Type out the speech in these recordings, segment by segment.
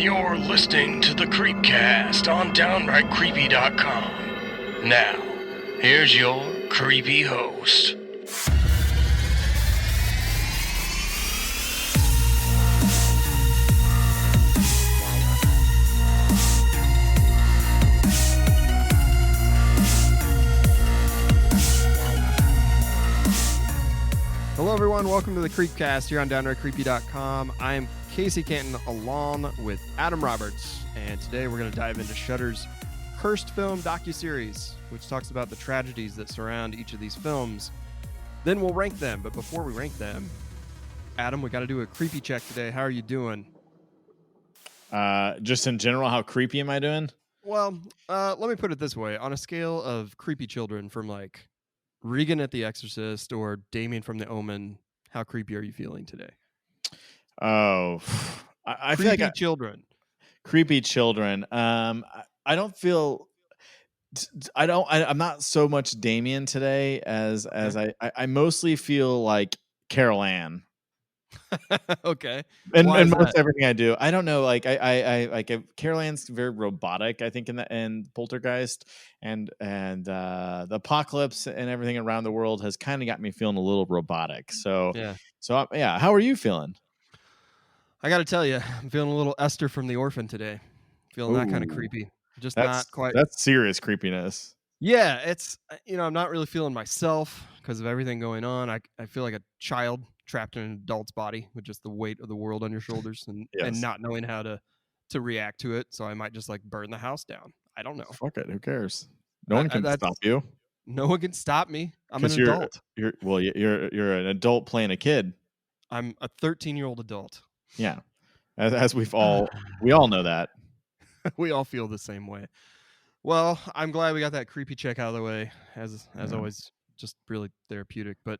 You're listening to the Creepcast on downrightcreepy.com. Now, here's your creepy host. Hello everyone, welcome to the Creepcast here on downrightcreepy.com. I am KC Canton along with Adam Roberts, and today we're going to dive into Shudder's Cursed film docu-series, which talks about the tragedies that surround each of these films. Then we'll rank them, but before we rank them, Adam, we got to do a creepy check today. How are you doing? Just in general, how creepy am I doing? Well, let me put it this way. On a scale of creepy children from like Regan at the Exorcist or Damien from the Omen, how creepy are you feeling today? Oh, I feel Creepy like children. creepy children. I don't feel. I'm not so much Damien today as I mostly feel like Carol Ann. Okay. And Why is most that? everything I do, I don't know. Like I like Carol Ann's very robotic. I think in Poltergeist and the apocalypse and everything around the world has kind of got me feeling a little robotic. Yeah. Yeah. How are you feeling? I got to tell you, I'm feeling a little Esther from The Orphan today. Feeling that kind of Ooh, creepy. Just that's not quite. that's serious creepiness. Yeah, it's, I'm not really feeling myself because of everything going on. I feel like a child trapped in an adult's body with just the weight of the world on your shoulders and Yes. not knowing how to react to it. So I might just like burn the house down. I don't know. Fuck it. Who cares? No one can That's stop you no one can stop me. I'm an because adult. you're an adult playing a kid. I'm a 13-year-old adult. Yeah, as we all know that. We all feel the same way. Well, I'm glad we got that creepy check out of the way. As always, just really therapeutic. But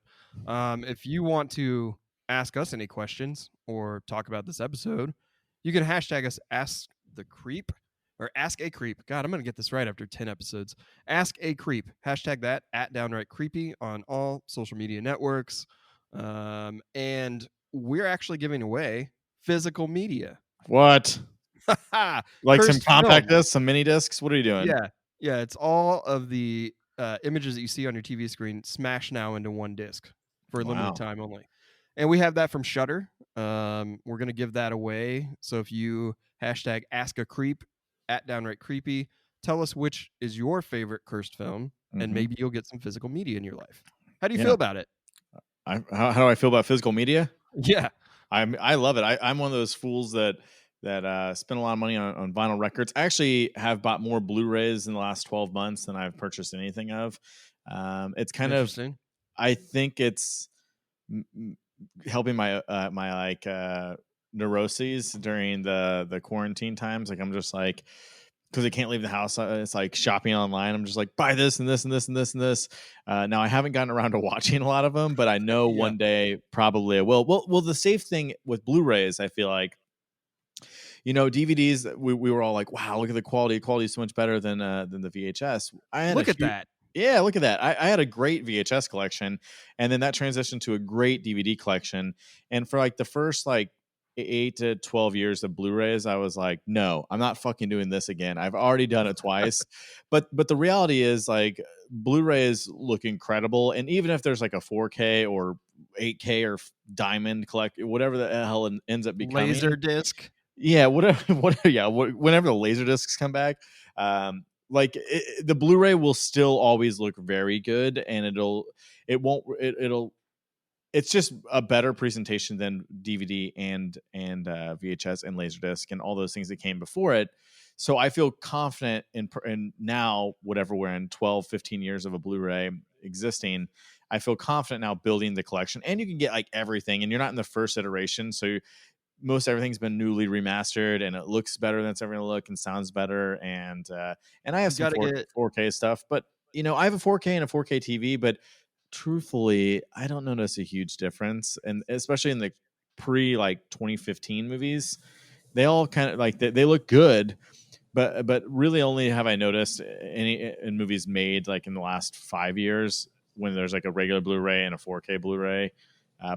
if you want to ask us any questions or talk about this episode, you can hashtag us Ask the Creep or Ask a Creep. God, I'm gonna get this right after 10 episodes. Ask a Creep. Hashtag that at Downright Creepy on all social media networks. And we're actually giving away physical media. What? Like some Cursed compact film. discs, some mini discs? What are you doing? Yeah, it's all of the images that you see on your TV screen smashed now into one disc for a limited time only. And we have that from Shudder. We're going to give that away. So if you hashtag Ask a Creep at Downright Creepy, tell us which is your favorite cursed film, and maybe you'll get some physical media in your life. How do you feel about it? How do I feel about physical media? Yeah. I love it. I'm one of those fools that spend a lot of money on vinyl records. I actually have bought more Blu-rays in the last 12 months than I've purchased anything of. It's kind of, I think it's helping my neuroses during the quarantine times. Like I'm just like, because I can't leave the house, it's like shopping online. I'm just like, buy this and this and this and this and this. Now I haven't gotten around to watching a lot of them, but I know one day probably I will. Well, the safe thing with Blu-rays, I feel like, DVDs, we were all like, wow, look at the quality. Quality is so much better than the VHS. Look at that. Yeah, look at that. I had a great VHS collection, and then that transitioned to a great DVD collection. And for like the first like 8 to 12 years of Blu-rays, I was like, no, I'm not fucking doing this again. I've already done it twice. But the reality is like Blu-rays look incredible. And even if there's like a 4K or 8K or diamond collect, whatever the hell it ends up becoming. Laser disc. Yeah, whenever the laser discs come back, the Blu-ray will still always look very good, and it's just a better presentation than DVD and VHS and Laserdisc and all those things that came before it. So I feel confident in now, whatever we're in 12, 15 years of a Blu-ray existing, I feel confident now building the collection. And you can get like everything, and you're not in the first iteration. So most everything's been newly remastered, and it looks better than it's ever going to look and sounds better. And I have some 4K stuff, but I have a 4K and a 4K TV, but truthfully, I don't notice a huge difference. And especially in the pre like 2015 movies, they all kind of like they look good, but really only have I noticed any in movies made like in the last 5 years when there's like a regular Blu-ray and a 4K Blu-ray,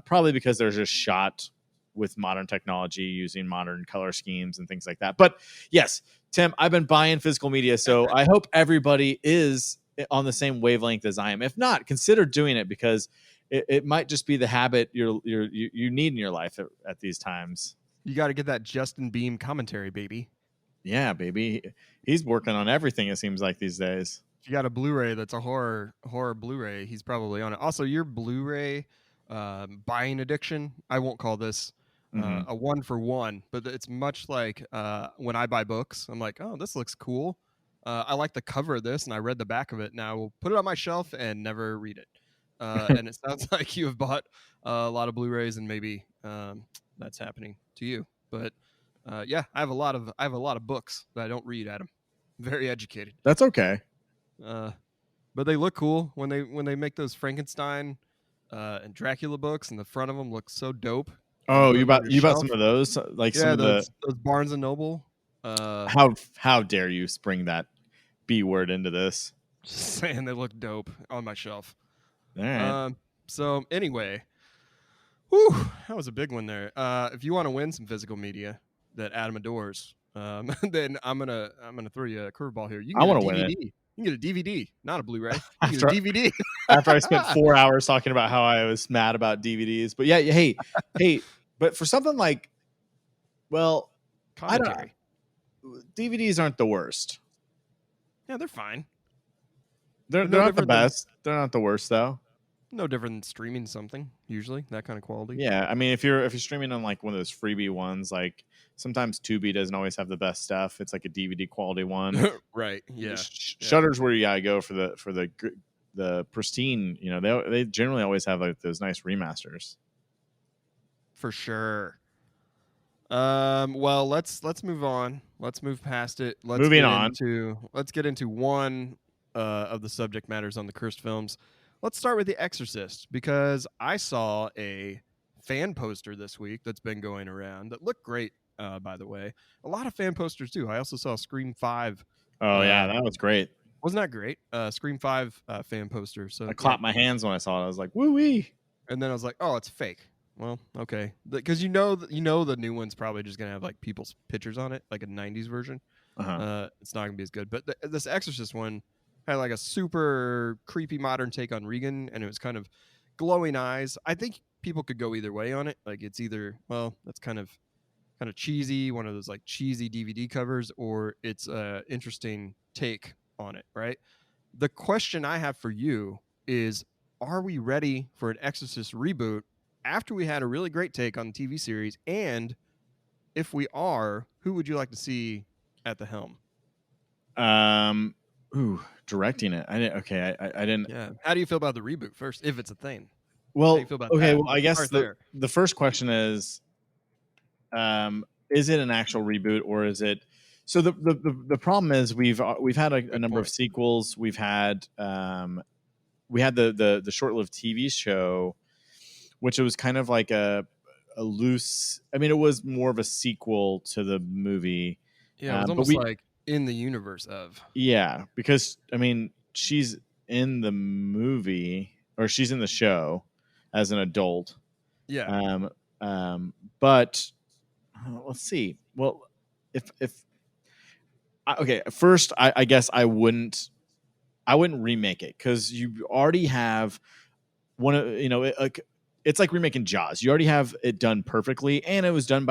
probably because they're just shot with modern technology, using modern color schemes and things like that. But yes, Tim, I've been buying physical media, so I hope everybody is on the same wavelength as I am. If not, consider doing it, because it might just be the habit you need in your life at these times. You got to get that Justin Beam commentary, baby. Yeah, baby. He's working on everything, it seems like, these days. If you got a Blu-ray that's a horror Blu-ray, he's probably on it. Also, your Blu-ray buying addiction, I won't call this a 1-for-1, but it's much like when I buy books. I'm like, oh, this looks cool. I like the cover of this, and I read the back of it. Now I will put it on my shelf and never read it. And it sounds like you have bought a lot of Blu-rays, and maybe that's happening to you. But yeah, I have a lot of books that I don't read, Adam. Very educated. That's okay. But they look cool when they make those Frankenstein and Dracula books, and the front of them looks so dope. Oh, you bought some of those, like some of those Barnes and Noble. How dare you spring that B word into this? Just saying, they look dope on my shelf. All right. So anyway, whew, that was a big one there. If you want to win some physical media that Adam adores, then I'm gonna throw you a curveball here. You can get a DVD. You can get a DVD, not a Blu-ray. You can get a DVD. After I spent 4 hours talking about how I was mad about DVDs, but yeah, hey, but for something like, well, commentary. DVDs aren't the worst. Yeah, they're fine. They're not the best. They're not the worst though. No different than streaming something, usually that kind of quality. Yeah, I mean, if you're streaming on like one of those freebie ones, like sometimes Tubi doesn't always have the best stuff. It's like a DVD quality one, right? Yeah, Shudder's where you gotta go for the pristine. You know, they generally always have like those nice remasters. For sure. Well, let's move on. Let's move past it. Let's get into one of the subject matters on the cursed films. Let's start with The Exorcist, because I saw a fan poster this week that's been going around that looked great, by the way. A lot of fan posters, too. I also saw Scream 5. Oh, yeah, that was great. Wasn't that great? Scream 5 fan poster. So I clapped my hands when I saw it. I was like, woo-wee. And then I was like, oh, it's fake. Well, okay. Because you know the new one's probably just going to have like people's pictures on it, like a 90s version. It's not going to be as good. But this Exorcist one had like a super creepy modern take on Regan, and it was kind of glowing eyes. I think people could go either way on it. Like it's either, well, that's kind of cheesy, one of those like cheesy DVD covers, or it's a interesting take on it, right? The question I have for you is, are we ready for an Exorcist reboot after we had a really great take on the TV series? And if we are, who would you like to see at the helm? Directing it. I didn't. Yeah. How do you feel about the reboot first, if it's a thing? Well, How do you feel about okay. that? Well, I guess the first question is it an actual reboot, or is it? So the problem is we've had a number of sequels. We had the short-lived TV show, which it was kind of like a loose. I mean, it was more of a sequel to the movie. Yeah, it was almost like in the universe of. Yeah, because I mean, she's in the movie, or she's in the show as an adult. Yeah. But let's see. Well, first, I guess I wouldn't remake it, because you already have one of, it's like remaking Jaws. You already have it done perfectly, and it was done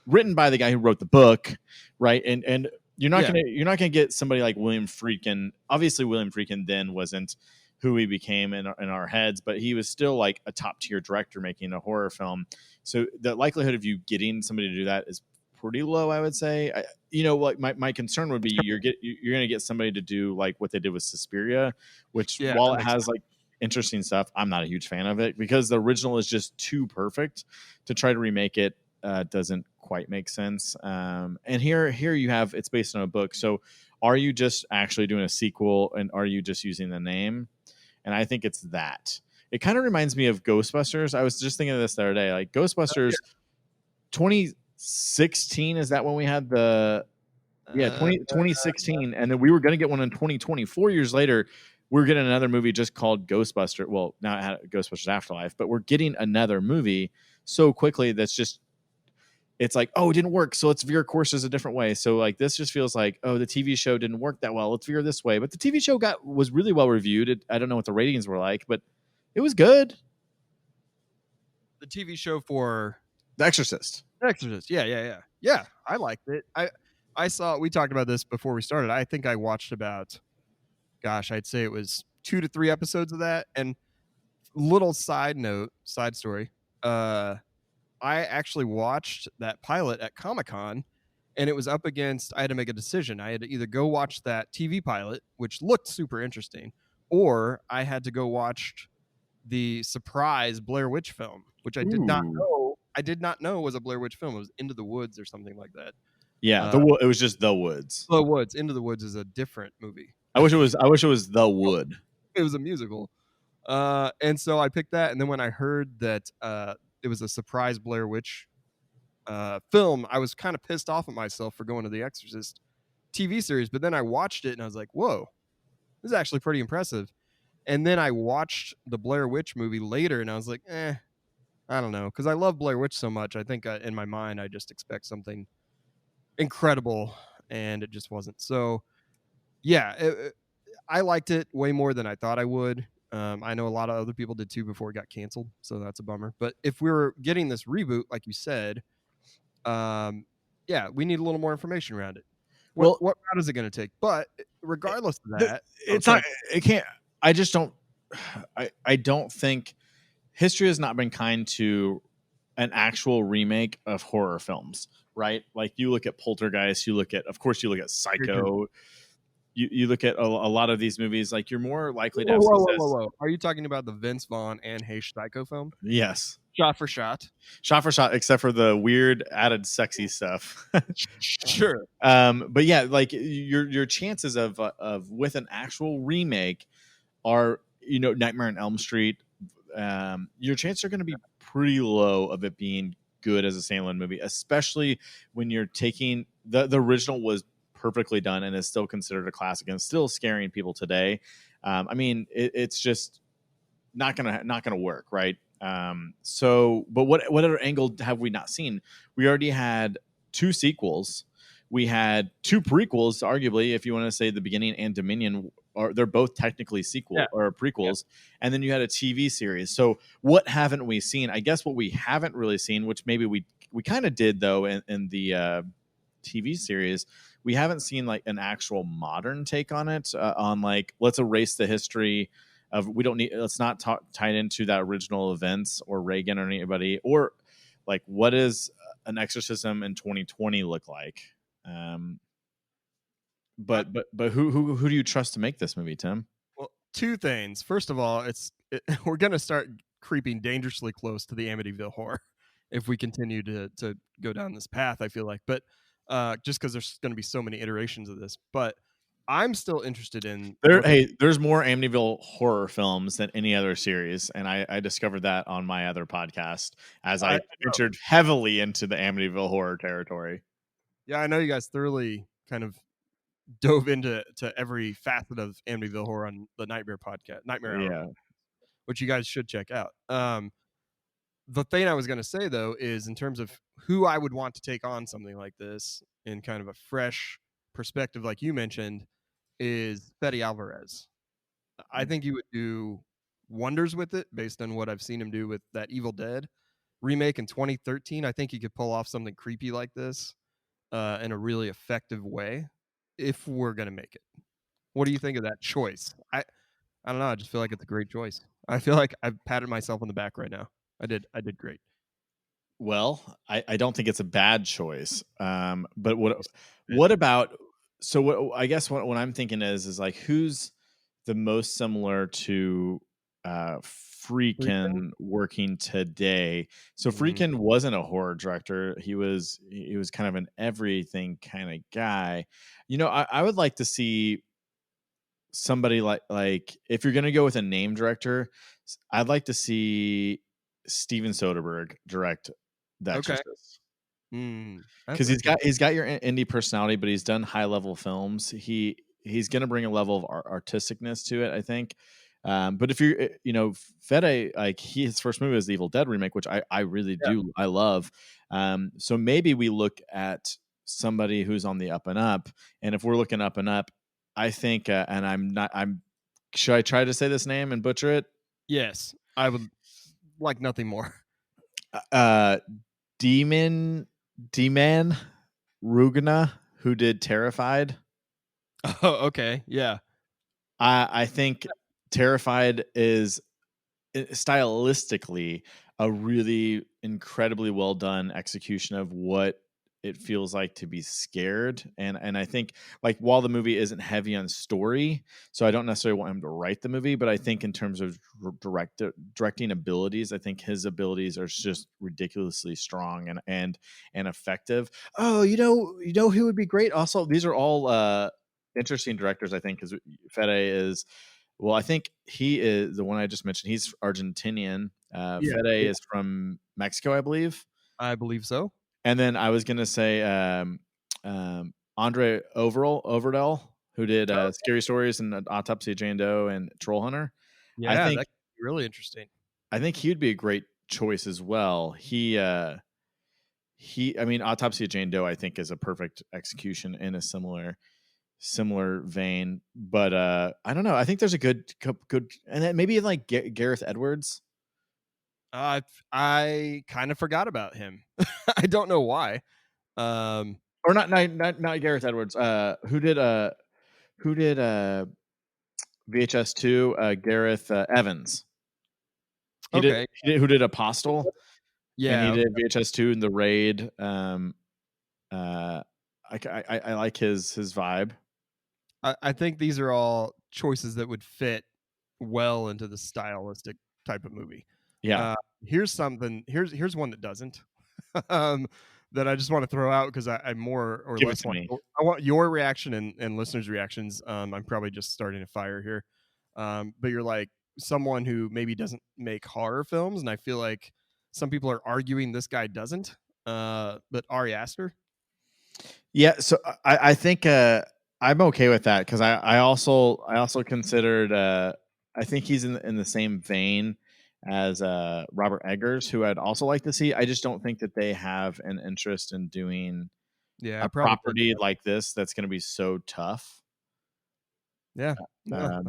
written by the guy who wrote the book, right? And you're not gonna get somebody like William Friedkin. Obviously, William Friedkin then wasn't who he became in our heads, but he was still like a top tier director making a horror film. So the likelihood of you getting somebody to do that is pretty low, I would say. Like my concern would be you're gonna get somebody to do like what they did with Suspiria, which while it has like interesting stuff, I'm not a huge fan of it, because the original is just too perfect. To try to remake it doesn't quite make sense. And here you have, it's based on a book. So are you just actually doing a sequel, and are you just using the name? And I think it's that. It kind of reminds me of Ghostbusters. I was just thinking of this the other day. Like Ghostbusters 2016, is that when we had the 2016, and then we were going to get one in 2020. 4 years later, we're getting another movie just called Ghostbusters. Well, now it had Ghostbusters Afterlife, but we're getting another movie so quickly that's just it's like, oh, it didn't work, so let's veer courses a different way. So like this just feels like, oh, the TV show didn't work that well, let's veer this way. But the TV show was really well reviewed. I don't know what the ratings were like, but it was good. The TV show for The Exorcist. Yeah. I liked it. I saw. We talked about this before we started. I think I watched about, gosh, I'd say it was 2 to 3 episodes of that. And little side story. I actually watched that pilot at Comic-Con, and it was up against, I had to make a decision. I had to either go watch that TV pilot, which looked super interesting, or I had to go watch the surprise Blair Witch film, which I did not know. I did not know was a Blair Witch film. It was Into the Woods or something like that. Yeah, it was just The Woods. The Woods. Into the Woods is a different movie. I wish it was The Wood. It was a musical. And so I picked that, and then when I heard that it was a surprise Blair Witch film, I was kind of pissed off at myself for going to the Exorcist TV series. But then I watched it, and I was like, whoa, this is actually pretty impressive. And then I watched the Blair Witch movie later, and I was like, I don't know, because I love Blair Witch so much. I think in my mind, I just expect something incredible, and it just wasn't. So, yeah, I liked it way more than I thought I would. I know a lot of other people did too before it got canceled, so that's a bummer. But if we were getting this reboot, like you said, yeah, we need a little more information around it. What route is it going to take? But regardless of that, it's not. It can't. I just don't. I don't think history has not been kind to an actual remake of horror films, right? Like you look at Poltergeist, you look at Psycho. You look at a lot of these movies, like you're more likely to have success. Whoa. Are you talking about the Vince Vaughn and Hayes Psycho film? Yes. Shot for shot, except for the weird added sexy stuff. Sure. But yeah, like your chances of with an actual remake are, Nightmare on Elm Street. Your chances are going to be pretty low of it being good as a standalone movie, especially when you're taking the original was perfectly done and is still considered a classic and still scaring people today. I mean, it's just not gonna work, right? So, but what other angle have we not seen? We already had 2 sequels. We had 2 prequels, arguably, if you want to say The Beginning and Dominion, they're both technically or prequels. Yeah. And then you had a TV series. So what haven't we seen? I guess what we haven't really seen, which maybe we kind of did though in the TV series, we haven't seen like an actual modern take on it, on like, let's erase the history of, let's not tie it into that original events or Reagan or anybody, or like, what is an exorcism in 2020 look like? But who do you trust to make this movie, Tim? Well, 2 things. First of all, we're going to start creeping dangerously close to the Amityville Horror if we continue to go down this path, I feel like. But just because there's going to be so many iterations of this. But I'm still interested in there's more Amityville Horror films than any other series, and I discovered that on my other podcast as I entered heavily into the Amityville Horror territory. Yeah, I know you guys thoroughly kind of dove into every facet of Amityville Horror on the Nightmare podcast, Hour, which you guys should check out. The thing I was going to say though is, in terms of who I would want to take on something like this in kind of a fresh perspective, like you mentioned, is Fede Alvarez. I think he would do wonders with it based on what I've seen him do with that Evil Dead remake in 2013. I think he could pull off something creepy like this in a really effective way if we're going to make it. What do you think of that choice? I don't know. I just feel like it's a great choice. I feel like I've patted myself on the back right now. I did great. Well, I don't think it's a bad choice. But what about, so what I guess what I'm thinking is like, who's the most similar to Friedkin working today? So Friedkin wasn't a horror director. He was kind of an everything kind of guy. I would like to see somebody like if you're gonna go with a name director, I'd like to see Steven Soderbergh direct The Exorcist. Because he's got your indie personality, but he's done high level films. He's gonna bring a level of artisticness to it, I think. But if you're, Fede, like his first movie was the Evil Dead remake, which I really do, I love. So maybe we look at somebody who's on the up and up, and if we're looking up and up, I think, and should I try to say this name and butcher it? Yes, I would like nothing more. Demon Rugna, who did Terrified. Oh, okay, yeah. I think Terrified is stylistically a really incredibly well done execution of what it feels like to be scared, and I think, like, while the movie isn't heavy on story, so I don't necessarily want him to write the movie, but I think in terms of directing abilities, I think his abilities are just ridiculously strong and effective. Oh, you know who would be great? Also, these are all interesting directors, I think, because Fede is, well, I think he is the one I just mentioned. He's Argentinian. Fede is from Mexico, I believe. I believe so. And then I was gonna say Andre Overdell, who did Scary Stories and Autopsy of Jane Doe and Troll Hunter. Yeah, I think that could be really interesting. I think he'd be a great choice as well. I mean, Autopsy of Jane Doe, I think, is a perfect execution in a similar vein. But I don't know. I think there's a good, and then maybe like Gareth Edwards. I kind of forgot about him. I don't know why. Or not Gareth Edwards. Who did VHS 2? Gareth Evans. Who did Apostle? Yeah, and he did VHS 2 in The Raid. I like his vibe. I think these are all choices that would fit well into the stylistic type of movie. Yeah. Here's one that doesn't. That I just want to throw out because I more or Give it less to me. I want your reaction and listeners' reactions. I'm probably just starting a fire here. But you're like someone who maybe doesn't make horror films, and I feel like some people are arguing this guy doesn't. But Ari Aster. Yeah, so I think I'm okay with that, because I also considered I think he's in the same vein as Robert Eggers, who I'd also like to see. I just don't think that they have an interest in doing a property like this that's going to be so tough. Yeah. No,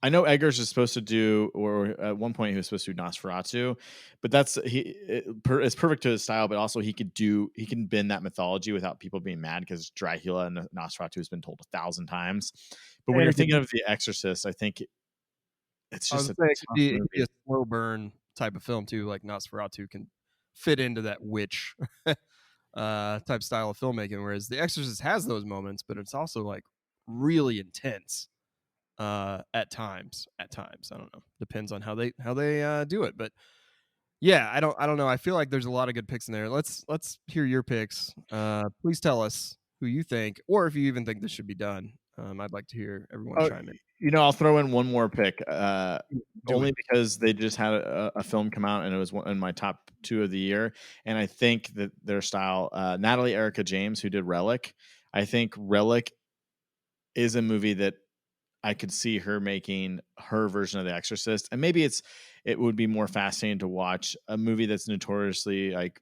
I know Eggers is supposed to do, or at one point he was supposed to do Nosferatu, but it's perfect to his style. But also he can bend that mythology without people being mad, because Dracula and Nosferatu has been told 1,000 times. But when you're thinking of The Exorcist, I think it's just it could be a slow burn type of film too. Like Nosferatu can fit into that witch type style of filmmaking, whereas The Exorcist has those moments, but it's also like really intense. At times, I don't know, depends on how they do it, but yeah, I don't know. I feel like there's a lot of good picks in there. Let's hear your picks. Please tell us who you think, or if you even think this should be done. I'd like to hear everyone chime in. I'll throw in one more pick, only because they just had a film come out and it was in my top 2 of the year, and I think that their style, Natalie Erica James, who did Relic, I think Relic is a movie that I could see her making her version of The Exorcist, and maybe it would be more fascinating to watch a movie that's notoriously like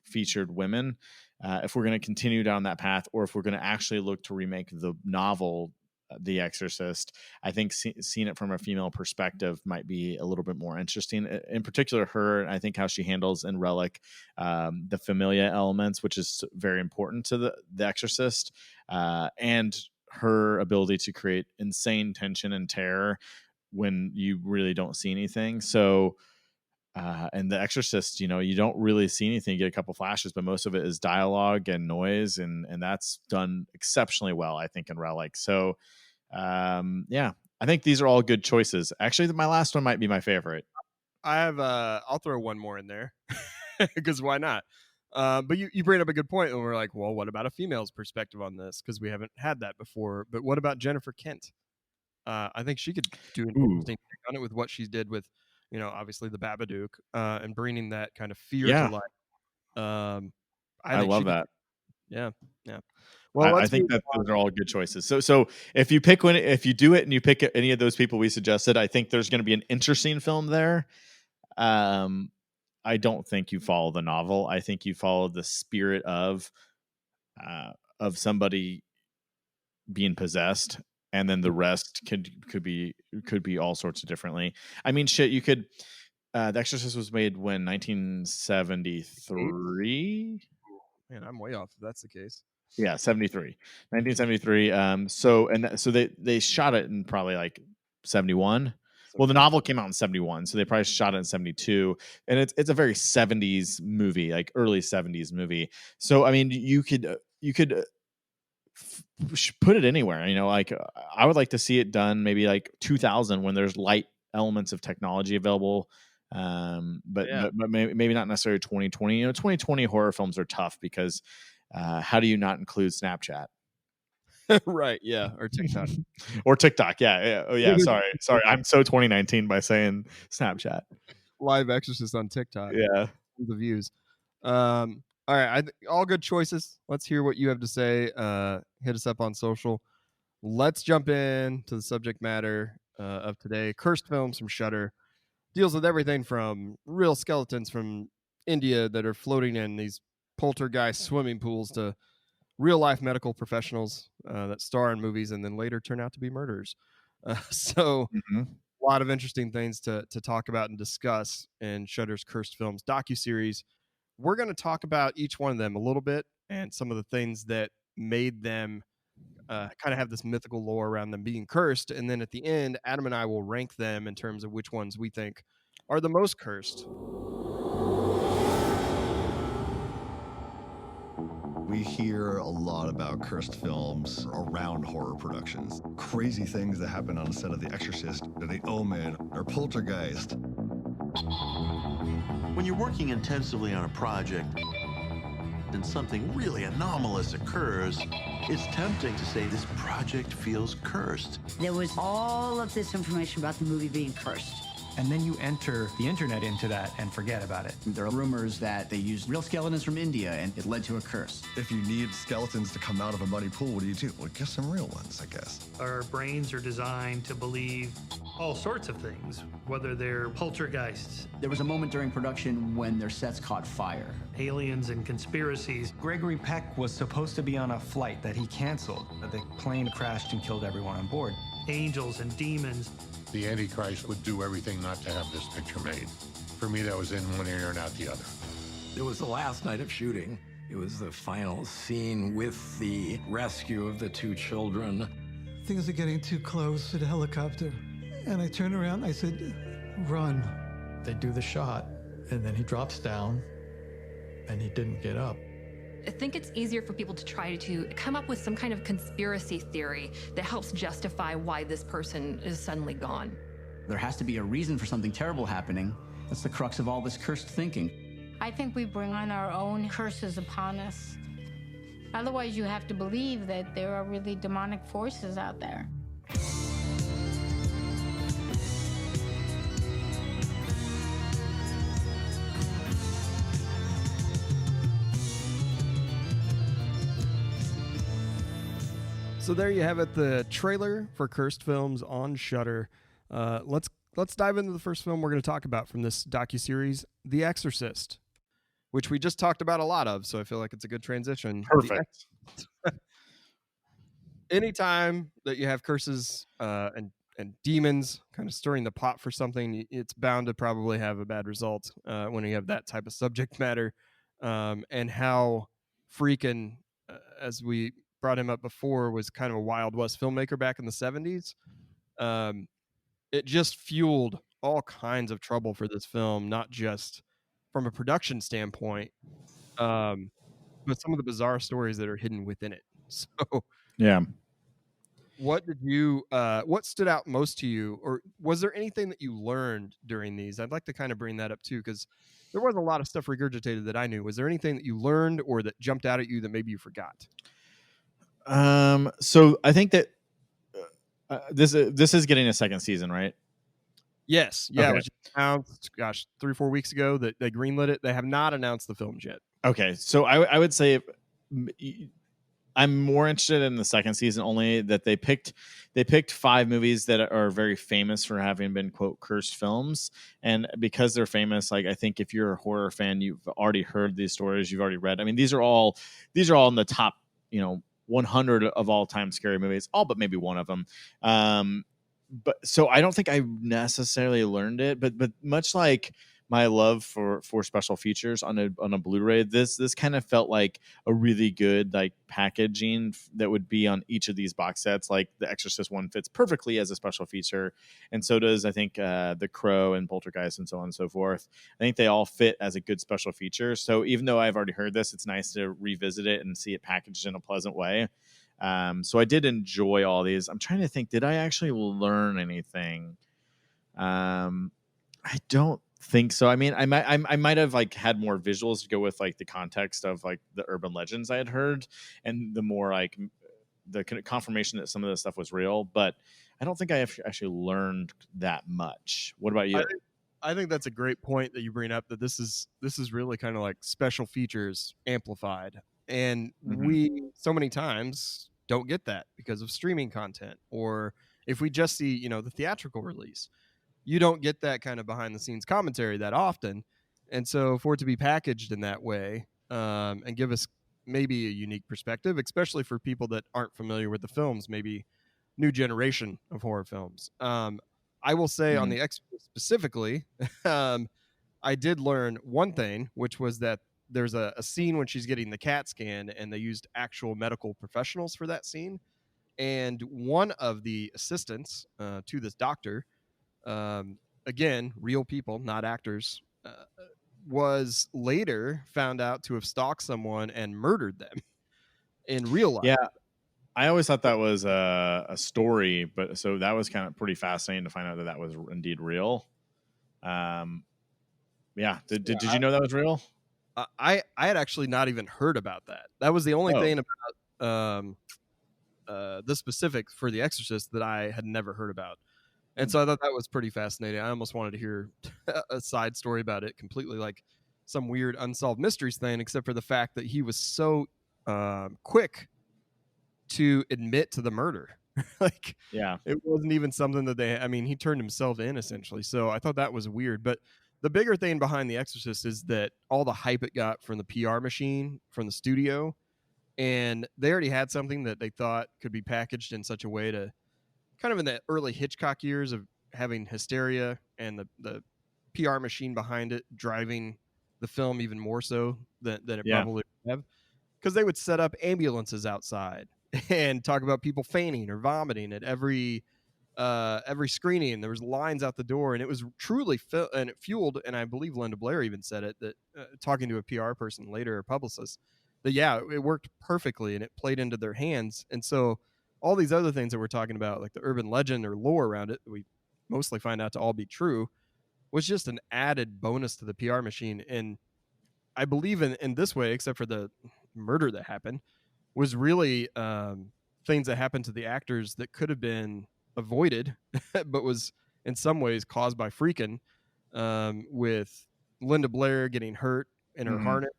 featured women, if we're going to continue down that path, or if we're going to actually look to remake the novel The Exorcist. I think seeing it from a female perspective might be a little bit more interesting. In particular, her, I think how she handles in Relic the familia elements, which is very important to the Exorcist, and her ability to create insane tension and terror when you really don't see anything. So, and The Exorcist, you don't really see anything. You get a couple flashes, but most of it is dialogue and noise, and that's done exceptionally well, I think, in Relic. So, yeah, I think these are all good choices. Actually, my last one might be my favorite. I'll throw one more in there because why not? But you bring up a good point, and we're like, well, what about a female's perspective on this? Because we haven't had that before. But what about Jennifer Kent? I think she could do an interesting thing on it with what she did with, obviously the Babadook, and bringing that kind of fear to life. I love that. Yeah. Well, I think that those are all good choices. So if you pick if you do it and you pick any of those people we suggested, I think there's going to be an interesting film there. I don't think you follow the novel. I think you follow the spirit of somebody being possessed, and then the rest could be all sorts of differently. I mean, shit, you could. The Exorcist was made when 1973. Man, I'm way off if that's the case. Yeah, 1973. So they shot it in probably like 71. Well, the novel came out in 71, so they probably shot it in 72, and it's a very 70s movie, like early 70s movie. So I mean, you could put it anywhere. Like I would like to see it done maybe like 2000 when there's light elements of technology available. But maybe not necessarily 2020. 2020 horror films are tough because how do you not include Snapchat? Right. Yeah. Or TikTok. Or TikTok. Yeah. Oh yeah. Sorry. I'm so 2019 by saying Snapchat. Live Exorcist on TikTok. Yeah. The views. All right. All good choices. Let's hear what you have to say. Hit us up on social. Let's jump in to the subject matter of today. Cursed films from Shudder. Deals with everything from real skeletons from India that are floating in these poltergeist swimming pools to real life medical professionals that star in movies and then later turn out to be murderers. So a lot of interesting things to talk about and discuss in Shudder's Cursed Films docu-series. We're going to talk about each one of them a little bit and some of the things that made them kind of have this mythical lore around them being cursed. And then at the end, Adam and I will rank them in terms of which ones we think are the most cursed. We hear a lot about cursed films around horror productions. Crazy things that happen on the set of The Exorcist, or The Omen, or Poltergeist. When you're working intensively on a project and something really anomalous occurs, it's tempting to say this project feels cursed. There was all of this information about the movie being cursed. And then you enter the internet into that and forget about it. There are rumors that they used real skeletons from India and it led to a curse. If you need skeletons to come out of a muddy pool, what do? Well, get some real ones, I guess. Our brains are designed to believe all sorts of things, whether they're poltergeists. There was a moment during production when their sets caught fire. Aliens and conspiracies. Gregory Peck was supposed to be on a flight that he canceled. The plane crashed and killed everyone on board. Angels and demons. The Antichrist would do everything not to have this picture made. For me, that was in one ear and out the other. It was the last night of shooting. It was the final scene with the rescue of the two children. Things are getting too close to the helicopter. And I turned around and I said, run. They do the shot, and then he drops down, and he didn't get up. I think it's easier for people to try to come up with some kind of conspiracy theory that helps justify why this person is suddenly gone. There has to be a reason for something terrible happening. That's the crux of all this cursed thinking. I think we bring on our own curses upon us. Otherwise, you have to believe that there are really demonic forces out there. So there you have it, the trailer for Cursed Films on Shudder. Let's dive into the first film we're going to talk about from this docuseries, The Exorcist, which we just talked about a lot of, so I feel like it's a good transition. Perfect. Anytime that you have curses and demons kind of stirring the pot for something, it's bound to probably have a bad result when you have that type of subject matter. And how freaking, as we brought him up before, was kind of a Wild West filmmaker back in the 70s. It just fueled all kinds of trouble for this film, not just from a production standpoint, but some of the bizarre stories that are hidden within it. So yeah, what stood out most to you, or was there anything that you learned during these? I'd like to kind of bring that up too, because there was a lot of stuff regurgitated that I knew. Was there anything that you learned or that jumped out at you that maybe you forgot? So I think that this is getting a second season, right? Yes. Yeah. Okay. It was just announced, 3 or 4 weeks ago that they greenlit it. They have not announced the films yet. Okay. So I would say I'm more interested in the second season, only that they picked 5 movies that are very famous for having been, quote, cursed films. And because they're famous, like, I think if you're a horror fan, you've already heard these stories, you've already read. I mean, these are all in the top, 100 of all time scary movies, all but maybe one of them. But so I don't think I necessarily learned it, but much like my love for special features on a Blu-ray, this kind of felt like a really good like packaging that would be on each of these box sets. Like the Exorcist one fits perfectly as a special feature, and so does I think The Crow and Poltergeist and so on and so forth. I think they all fit as a good special feature. So even though I've already heard this, it's nice to revisit it and see it packaged in a pleasant way. So I did enjoy all these. I'm trying to think, did I actually learn anything? I don't think so. I mean, I might have like had more visuals to go with like the context of like the urban legends I had heard, and the more like the confirmation that some of this stuff was real. But I don't think I actually learned that much. What about you? I think that's a great point that you bring up, that this is really kind of like special features amplified, and we so many times don't get that because of streaming content, or if we just see the theatrical release. You don't get that kind of behind the scenes commentary that often. And so for it to be packaged in that way, and give us maybe a unique perspective, especially for people that aren't familiar with the films, maybe new generation of horror films. I will say on the Exorcist specifically, I did learn one thing, which was that there's a scene when she's getting the CAT scan, and they used actual medical professionals for that scene. And one of the assistants to this doctor, again, real people, not actors, was later found out to have stalked someone and murdered them in real life. Yeah, I always thought that was a story, but so that was kind of pretty fascinating to find out that was indeed real. Yeah, did you know that was real? I had actually not even heard about that. That was the only thing about the specifics for The Exorcist that I had never heard about. And so I thought that was pretty fascinating. I almost wanted to hear a side story about it, completely like some weird unsolved mysteries thing, except for the fact that he was so quick to admit to the murder. Like, yeah, it wasn't even something that he turned himself in essentially. So I thought that was weird. But the bigger thing behind The Exorcist is that all the hype it got from the PR machine, from the studio, and they already had something that they thought could be packaged in such a way to, kind of in the early Hitchcock years of having hysteria and the PR machine behind it driving the film even more so than it probably would have. Because they would set up ambulances outside and talk about people fainting or vomiting at every screening. There was lines out the door, and it was truly and it fueled. And I believe Linda Blair even said it, that talking to a PR person later, or publicist, that it worked perfectly and it played into their hands. And so all these other things that we're talking about, like the urban legend or lore around it, that we mostly find out to all be true, was just an added bonus to the PR machine. And I believe in this way, except for the murder that happened, was really things that happened to the actors that could have been avoided, but was in some ways caused by Freakin', with Linda Blair getting hurt in her harness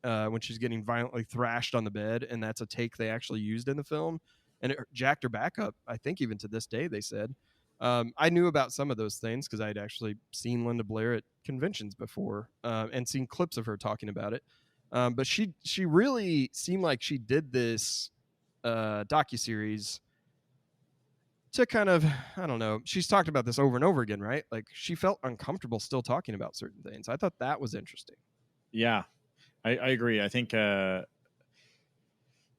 when she's getting violently thrashed on the bed. And that's a take they actually used in the film. And it jacked her back up, I think, even to this day, they said. I knew about some of those things because I'd actually seen Linda Blair at conventions before, and seen clips of her talking about it. But she really seemed like she did this docu-series to kind of, I don't know, she's talked about this over and over again, right? Like, she felt uncomfortable still talking about certain things. I thought that was interesting. Yeah, I agree. I think I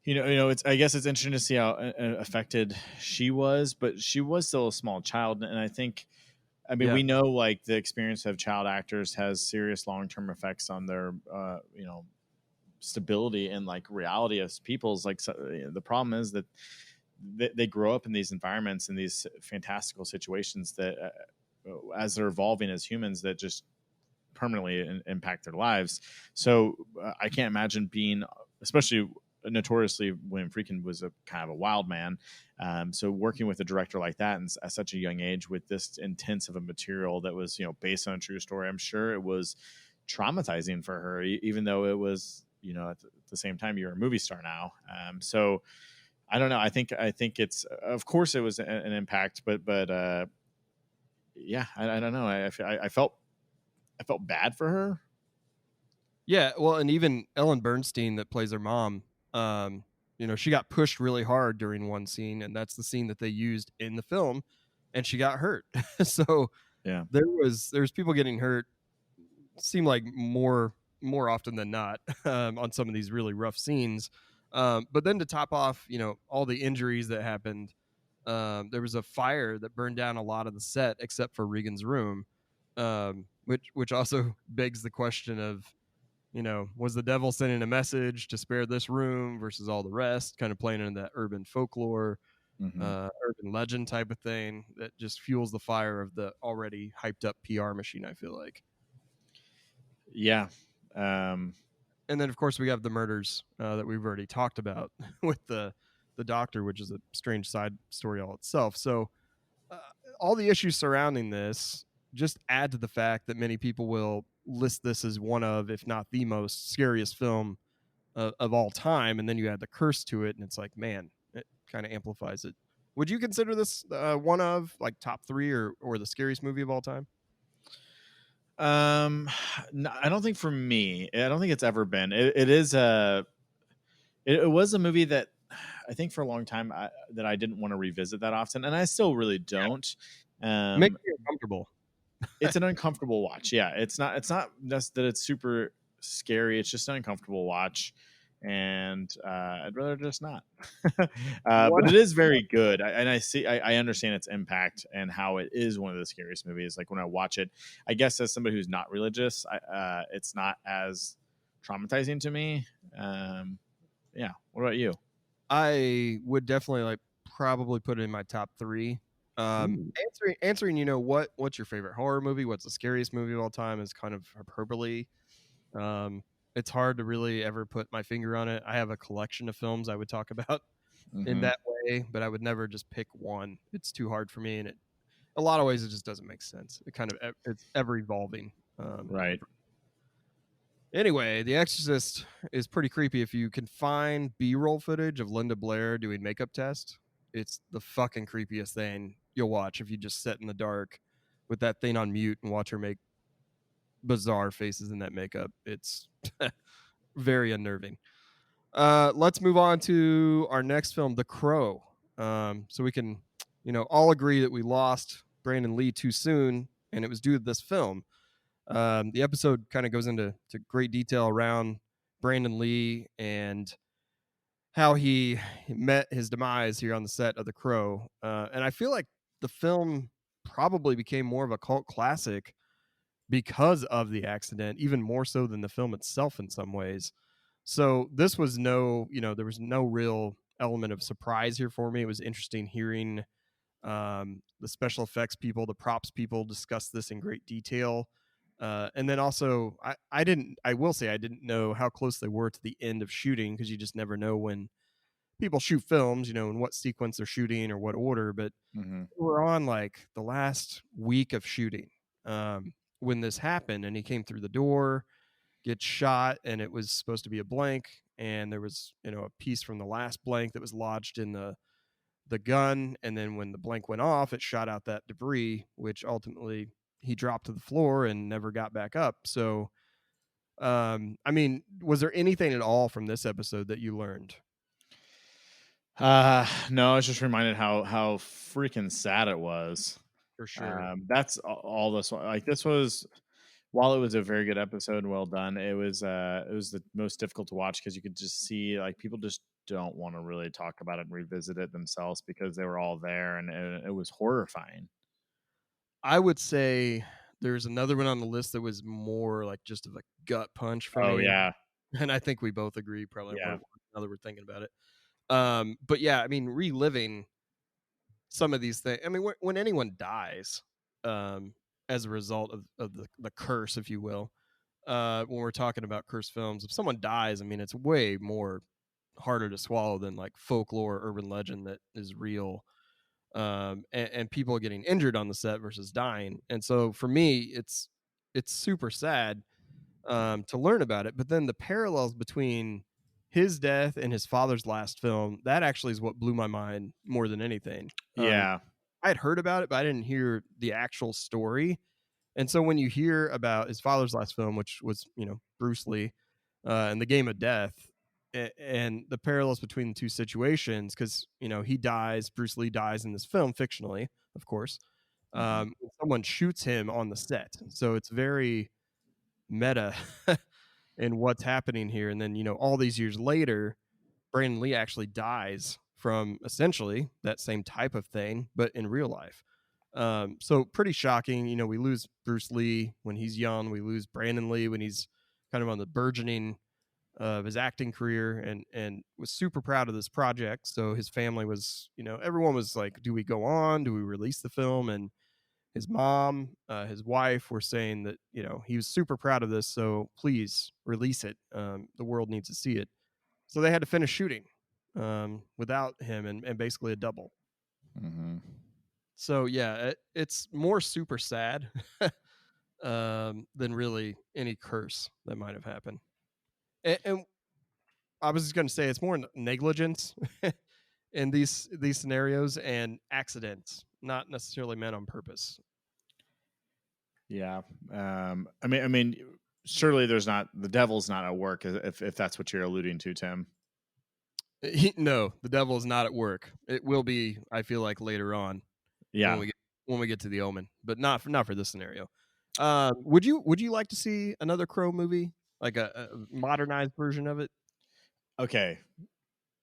guess it's interesting to see how affected she was, but she was still a small child. And I think, we know like the experience of child actors has serious long-term effects on their, stability and like reality of people's, like, the problem is that they grow up in these environments, in these fantastical situations that as they're evolving as humans, that just permanently impact their lives. So I can't imagine being, especially notoriously, William Friedkin was a kind of a wild man. So working with a director like that and at such a young age with this intense of a material that was, based on a true story, I'm sure it was traumatizing for her, even though it was you know, at the same time, you're a movie star now. So I don't know. I think it's, of course it was an impact, but yeah, I don't know. I felt bad for her. Yeah, well, and even Ellen Bernstein that plays her mom, you know, she got pushed really hard during one scene, and that's the scene that they used in the film, and she got hurt. So yeah, there's people getting hurt. Seemed like more often than not on some of these really rough scenes. But then to top off, you know, all the injuries that happened, there was a fire that burned down a lot of the set except for Regan's room, which also begs the question of, you know, was the devil sending a message to spare this room versus all the rest, kind of playing into that urban folklore, urban legend type of thing that just fuels the fire of the already hyped up PR machine, I feel like. Yeah. And then, of course, we have the murders that we've already talked about with the doctor, which is a strange side story all itself. So all the issues surrounding this just add to the fact that many people will list this as one of, if not the most scariest film of all time. And then you add the curse to it, and it's like, man, it kind of amplifies it. Would you consider this one of like top 3 or the scariest movie of all time? No, I don't think for me, I don't think it's ever been. It was a movie that I think for a long time that I didn't want to revisit that often, and I still really don't. Makes me uncomfortable. It's an uncomfortable watch. Yeah, it's not just that it's super scary. It's just an uncomfortable watch, and I'd rather just not. But it is very good, I understand its impact and how it is one of the scariest movies. Like when I watch it, I guess as somebody who's not religious, it's not as traumatizing to me. Yeah. What about you? I would definitely like probably put it in my top 3. Answering, you know, what's your favorite horror movie? What's the scariest movie of all time is kind of hyperbole. It's hard to really ever put my finger on it. I have a collection of films I would talk about in that way, but I would never just pick one. It's too hard for me, and a lot of ways it just doesn't make sense. It's ever evolving. Right. Anyway, The Exorcist is pretty creepy. If you can find B-roll footage of Linda Blair doing makeup tests, it's the fucking creepiest thing you'll watch if you just sit in the dark with that thing on mute and watch her make bizarre faces in that makeup. It's very unnerving. Let's move on to our next film, The Crow. So we can, you know, all agree that we lost Brandon Lee too soon, and it was due to this film. The episode kind of goes into great detail around Brandon Lee and how he met his demise here on the set of The Crow. And I feel like the film probably became more of a cult classic because of the accident, even more so than the film itself in some ways. So this was there was no real element of surprise here for me. It was interesting hearing the special effects people, the props people discuss this in great detail. And then also, I will say I didn't know how close they were to the end of shooting, because you just never know when people shoot films, you know, in what sequence they're shooting or what order. But we're on like the last week of shooting when this happened, and he came through the door, gets shot, and it was supposed to be a blank, and there was, you know, a piece from the last blank that was lodged in the gun, and then when the blank went off, it shot out that debris, which ultimately he dropped to the floor and never got back up. So I mean, was there anything at all from this episode that you learned? No, I was just reminded how freaking sad it was. For sure. That's all this. Like, this was, while it was a very good episode, well done, it was the most difficult to watch, because you could just see like people just don't want to really talk about it and revisit it themselves because they were all there, and it was horrifying. I would say there's another one on the list that was more like just of a gut punch for me. Oh yeah. And I think we both agree probably Yeah. another we're thinking about it. But yeah, I mean, reliving some of these things. I mean, when anyone dies, as a result of the curse, if you will, when we're talking about cursed films, if someone dies, I mean, it's way more harder to swallow than like folklore, urban legend that is real. And people getting injured on the set versus dying. And so for me, it's super sad. to learn about it. But then the parallels between his death and his father's last film, that actually is what blew my mind more than anything. Yeah. I had heard about it, but I didn't hear the actual story. And so when you hear about his father's last film, which was, Bruce Lee, and the Game of Death, and the parallels between the two situations, because, he dies, Bruce Lee dies in this film, fictionally, of course. Someone shoots him on the set. So it's very meta in what's happening here. And then, all these years later, Brandon Lee actually dies from essentially that same type of thing, but in real life. So pretty shocking. We lose Bruce Lee when he's young. We lose Brandon Lee when he's kind of on the burgeoning of his acting career, and was super proud of this project. So his family was, everyone was like, do we go on? Do we release the film? And his mom, his wife were saying that, he was super proud of this. So please release it. The world needs to see it. So they had to finish shooting without him, and basically a double. So yeah, it's more super sad than really any curse that might have happened. And I was just going to say it's more negligence in these scenarios and accidents, not necessarily meant on purpose. Yeah. I mean, surely the devil's not at work, if that's what you're alluding to, Tim. No, the devil is not at work. It will be, I feel like, later on. Yeah. When we get to the Omen, but not for this scenario. Would you like to see another Crow movie, like a modernized version of it? Okay.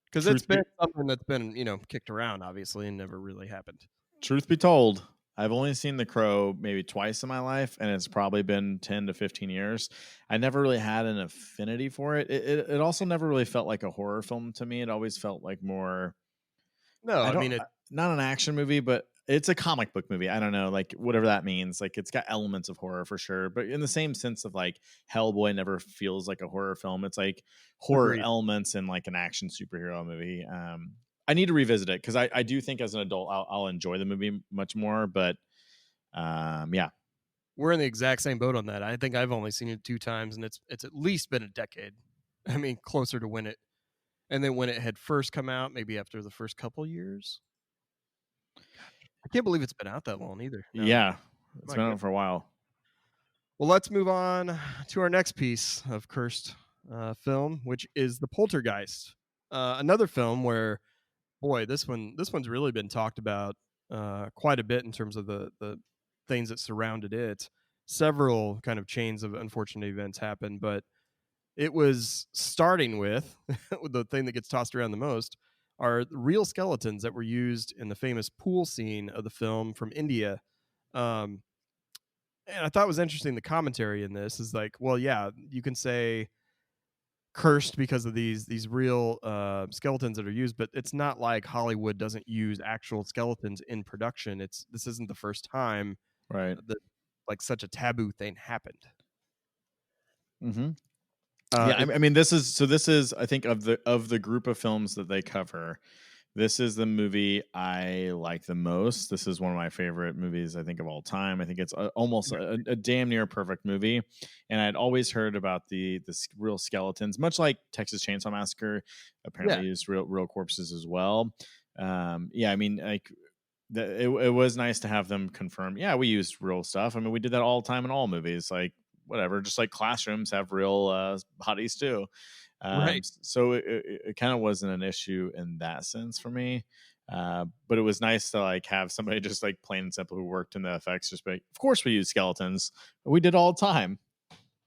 Because it's been something that's been, kicked around, obviously, and never really happened. Truth be told, I've only seen The Crow maybe twice in my life, and it's probably been 10 to 15 years. I never really had an affinity for it. It also never really felt like a horror film to me. It always felt like more... No, I mean... not an action movie, but it's a comic book movie. I don't know, like whatever that means. Like it's got elements of horror for sure, but in the same sense of like Hellboy never feels like a horror film. It's like horror elements in like an action superhero movie. I need to revisit it because I do think as an adult I'll enjoy the movie much more. But yeah, we're in the exact same boat on that. I think I've only seen it 2 times, and it's at least been a decade. I mean, closer to when it had first come out, maybe after the first couple years. I can't believe it's been out that long either. No. Yeah, it's been out for a while. Well, let's move on to our next piece of cursed film, which is the Poltergeist. Another film where, boy, this one's really been talked about quite a bit in terms of the things that surrounded it. Several kind of chains of unfortunate events happened, but it was starting with the thing that gets tossed around the most are real skeletons that were used in the famous pool scene of the film from India. And I thought it was interesting, the commentary in this is like, well, yeah, you can say cursed because of these real skeletons that are used, but it's not like Hollywood doesn't use actual skeletons in production. This isn't the first time right that like such a taboo thing happened. Yeah, I mean, this is I think of the group of films that they cover, this is the movie I like the most. This is one of my favorite movies, I think, of all time. I think it's almost a damn near perfect movie. And I'd always heard about the real skeletons, much like Texas Chainsaw Massacre apparently used real corpses as well. Yeah, I mean, like it was nice to have them confirm. Yeah, we used real stuff. I mean, we did that all the time in all movies. Like whatever, just like classrooms have real bodies too. Right. So it kind of wasn't an issue in that sense for me. But it was nice to like have somebody just like plain and simple who worked in the effects just be like, of course we use skeletons. We did all the time.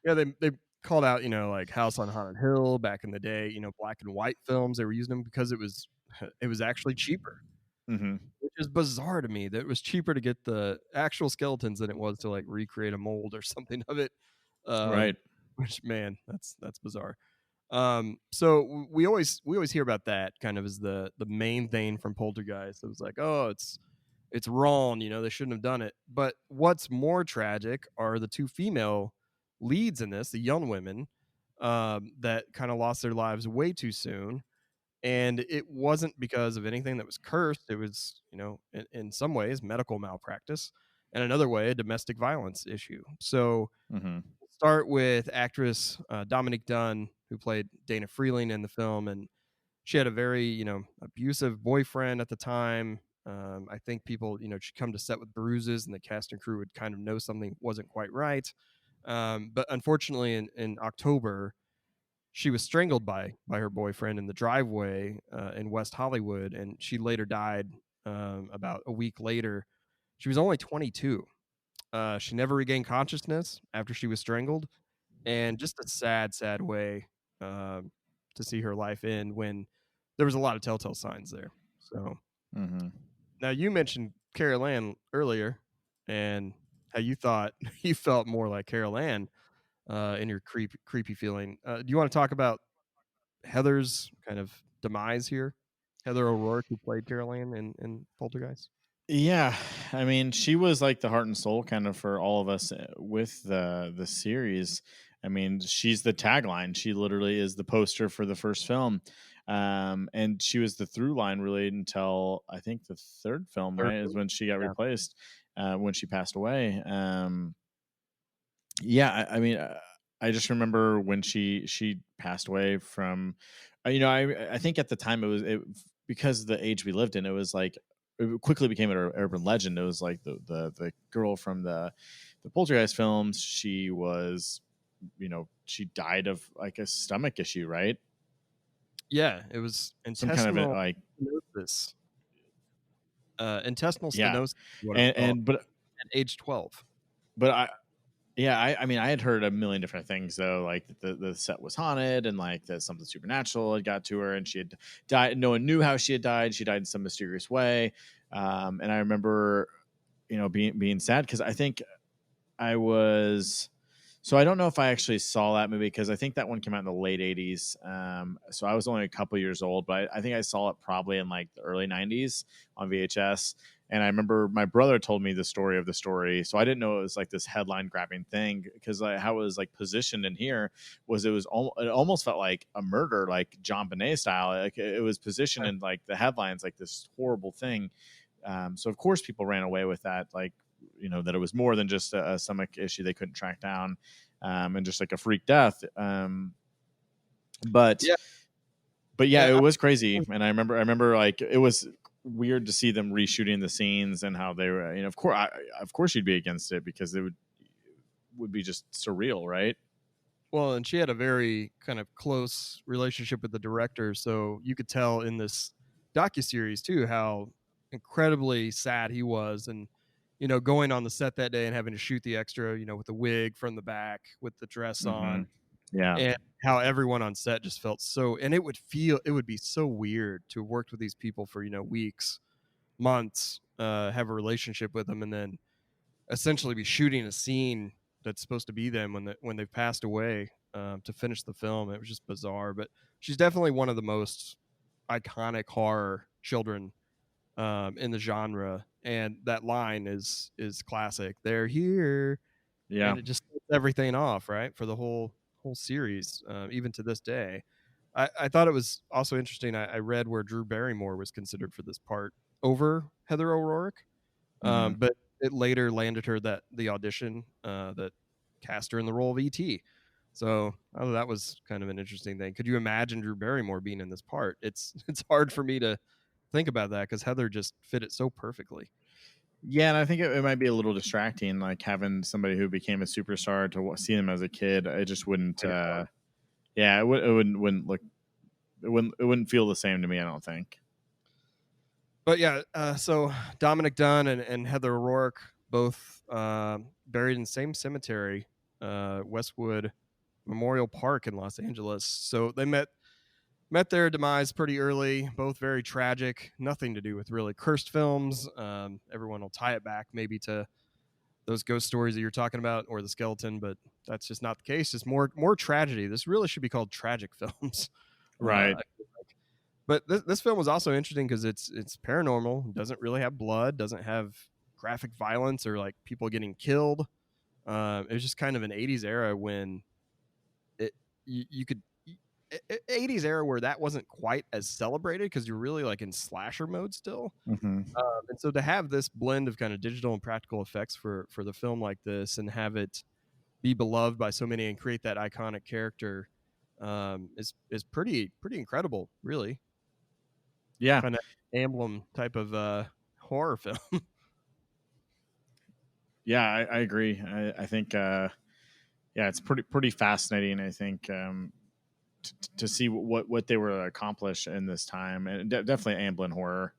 Yeah, they called out, like House on Haunted Hill back in the day, black and white films. They were using them because it was actually cheaper. Mm-hmm. Which is bizarre to me that it was cheaper to get the actual skeletons than it was to like recreate a mold or something of it. Right. Which, man, that's bizarre. So we always hear about that kind of as the main thing from Poltergeist. It was like, oh, it's wrong, they shouldn't have done it. But what's more tragic are the two female leads in this, the young women, that kind of lost their lives way too soon. And it wasn't because of anything that was cursed. It was, in some ways, medical malpractice, and another way, a domestic violence issue. So start with actress Dominic Dunn, who played Dana Freeling in the film, and she had a very, abusive boyfriend at the time. I think people, she'd come to set with bruises, and the cast and crew would kind of know something wasn't quite right. But unfortunately, in October, she was strangled by her boyfriend in the driveway in West Hollywood, and she later died about a week later. She was only 22. She never regained consciousness after she was strangled, and just a sad way to see her life end when there was a lot of telltale signs there. So now you mentioned Carol Ann earlier, and how you thought you felt more like Carol Ann in your creepy feeling. Do you want to talk about Heather's kind of demise here? Heather O'Rourke, who played Carol Ann in Poltergeist. Yeah, I mean, she was like the heart and soul kind of for all of us with the series. I mean, she's the tagline. She literally is the poster for the first film, and she was the through line really until I think the third film, right, is when she got replaced when she passed away. Yeah, I mean, I just remember when she passed away from, I think at the time it because the age we lived in, it was like it quickly became an urban legend. It was like the girl from the Poltergeist films. She was, she died of like a stomach issue, right? Yeah, it was intestinal some kind of like stenosis. Intestinal yeah, stenosis, but at age 12. But I mean, I had heard a million different things though, like the set was haunted and like that something supernatural had got to her and she had died. No one knew how she had died. She died in some mysterious way. And I remember, being sad because I think I was, so I don't know if I actually saw that movie because I think that one came out in the late 80s. So I was only a couple years old, but I think I saw it probably in like the early 90s on VHS. And I remember my brother told me the story of the story. So I didn't know it was like this headline grabbing thing because how it was like positioned in here was it almost felt like a murder, like John Bonet style. Like it was positioned in like the headlines, like this horrible thing. So of course people ran away with that. Like, that it was more than just a stomach issue they couldn't track down and just like a freak death. But yeah, it was crazy. And I remember like it was weird to see them reshooting the scenes and how they were, of course you'd be against it because it would be just surreal, right? Well, and she had a very kind of close relationship with the director, so you could tell in this docu-series too how incredibly sad he was, and going on the set that day and having to shoot the extra, with the wig from the back with the dress on. Yeah. And how everyone on set just felt so, and it would be so weird to have worked with these people for, weeks, months, have a relationship with them, and then essentially be shooting a scene that's supposed to be them when they've passed away to finish the film. It was just bizarre, but she's definitely one of the most iconic horror children in the genre. And that line is classic. They're here. Yeah. And it just sets everything off, right, for the whole series, even to this day. I thought it was also interesting. I read where Drew Barrymore was considered for this part over Heather O'Rourke, but it later landed her the audition that cast her in the role of E.T. So that was kind of an interesting thing. Could you imagine Drew Barrymore being in this part? It's hard for me to think about that because Heather just fit it so perfectly. Yeah, and I think it might be a little distracting, like having somebody who became a superstar to see them as a kid. It just wouldn't. It wouldn't feel the same to me, I don't think. But yeah, so Dominic Dunn and Heather O'Rourke both buried in the same cemetery, Westwood Memorial Park in Los Angeles. So they met their demise pretty early, both very tragic, nothing to do with really cursed films. Everyone will tie it back maybe to those ghost stories that you're talking about or the skeleton, but that's just not the case. It's more tragedy. This really should be called tragic films. Right. But this film was also interesting because it's paranormal, doesn't really have blood, doesn't have graphic violence or like people getting killed. It was just kind of an 80s era when you could 80s era where that wasn't quite as celebrated because you're really like in slasher mode still. And so to have this blend of kind of digital and practical effects for the film like this and have it be beloved by so many and create that iconic character is pretty incredible, really. Yeah, kind of emblem type of horror film. Yeah, I agree. I think it's pretty fascinating. I think to see what they were to accomplish in this time, and definitely Amblin horror.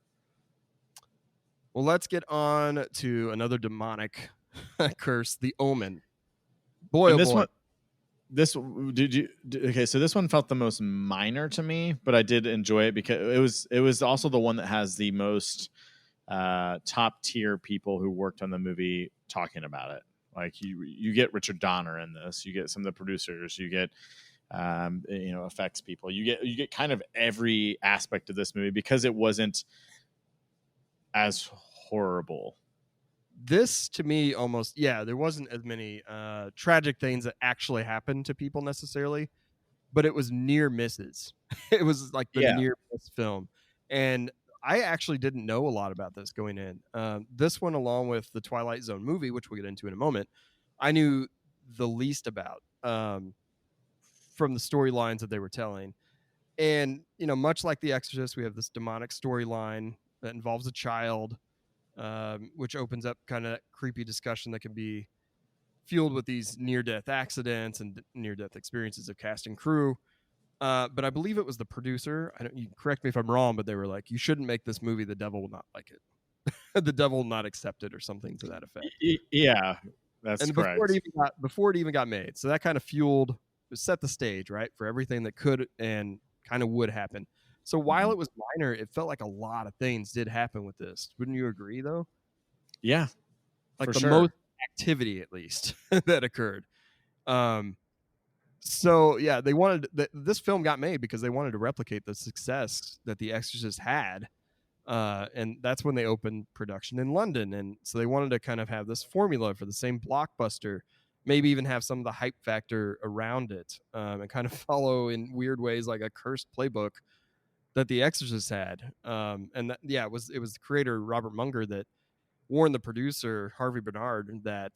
Well, let's get on to another demonic curse, the Omen. Boy, And oh this boy. one, okay, so this one felt the most minor to me, but I did enjoy it because it was also the one that has the most top tier people who worked on the movie talking about it. Like you get Richard Donner in this, you get some of the producers, you get effects people, you get kind of every aspect of this movie because it wasn't as horrible. This to me almost, there wasn't as many tragic things that actually happened to people necessarily, but it was near misses. It was like the near miss film. And I actually didn't know a lot about this going in. This one, along with the Twilight Zone movie, which we'll get into in a moment, I knew the least about from the storylines that they were telling. And, much like The Exorcist, we have this demonic storyline that involves a child, which opens up kind of that creepy discussion that can be fueled with these near-death accidents and near-death experiences of cast and crew. But I believe it was the producer. You correct me if I'm wrong, but they were like, "You shouldn't make this movie. The devil will not like it. The devil will not accept it," or something to that effect. Yeah, that's correct. Before it even got made, so that kind of set the stage, right, for everything that could and kind of would happen. So while it was minor, it felt like a lot of things did happen with this. Wouldn't you agree, though? Yeah, like the sure. most activity, at least, that occurred. So yeah, they wanted this film got made because they wanted to replicate the success that The Exorcist had, and that's when they opened production in London. And so they wanted to kind of have this formula for the same blockbuster, maybe even have some of the hype factor around it, and kind of follow in weird ways like a cursed playbook that The Exorcist had. And that, it was the creator Robert Munger that warned the producer Harvey Bernard that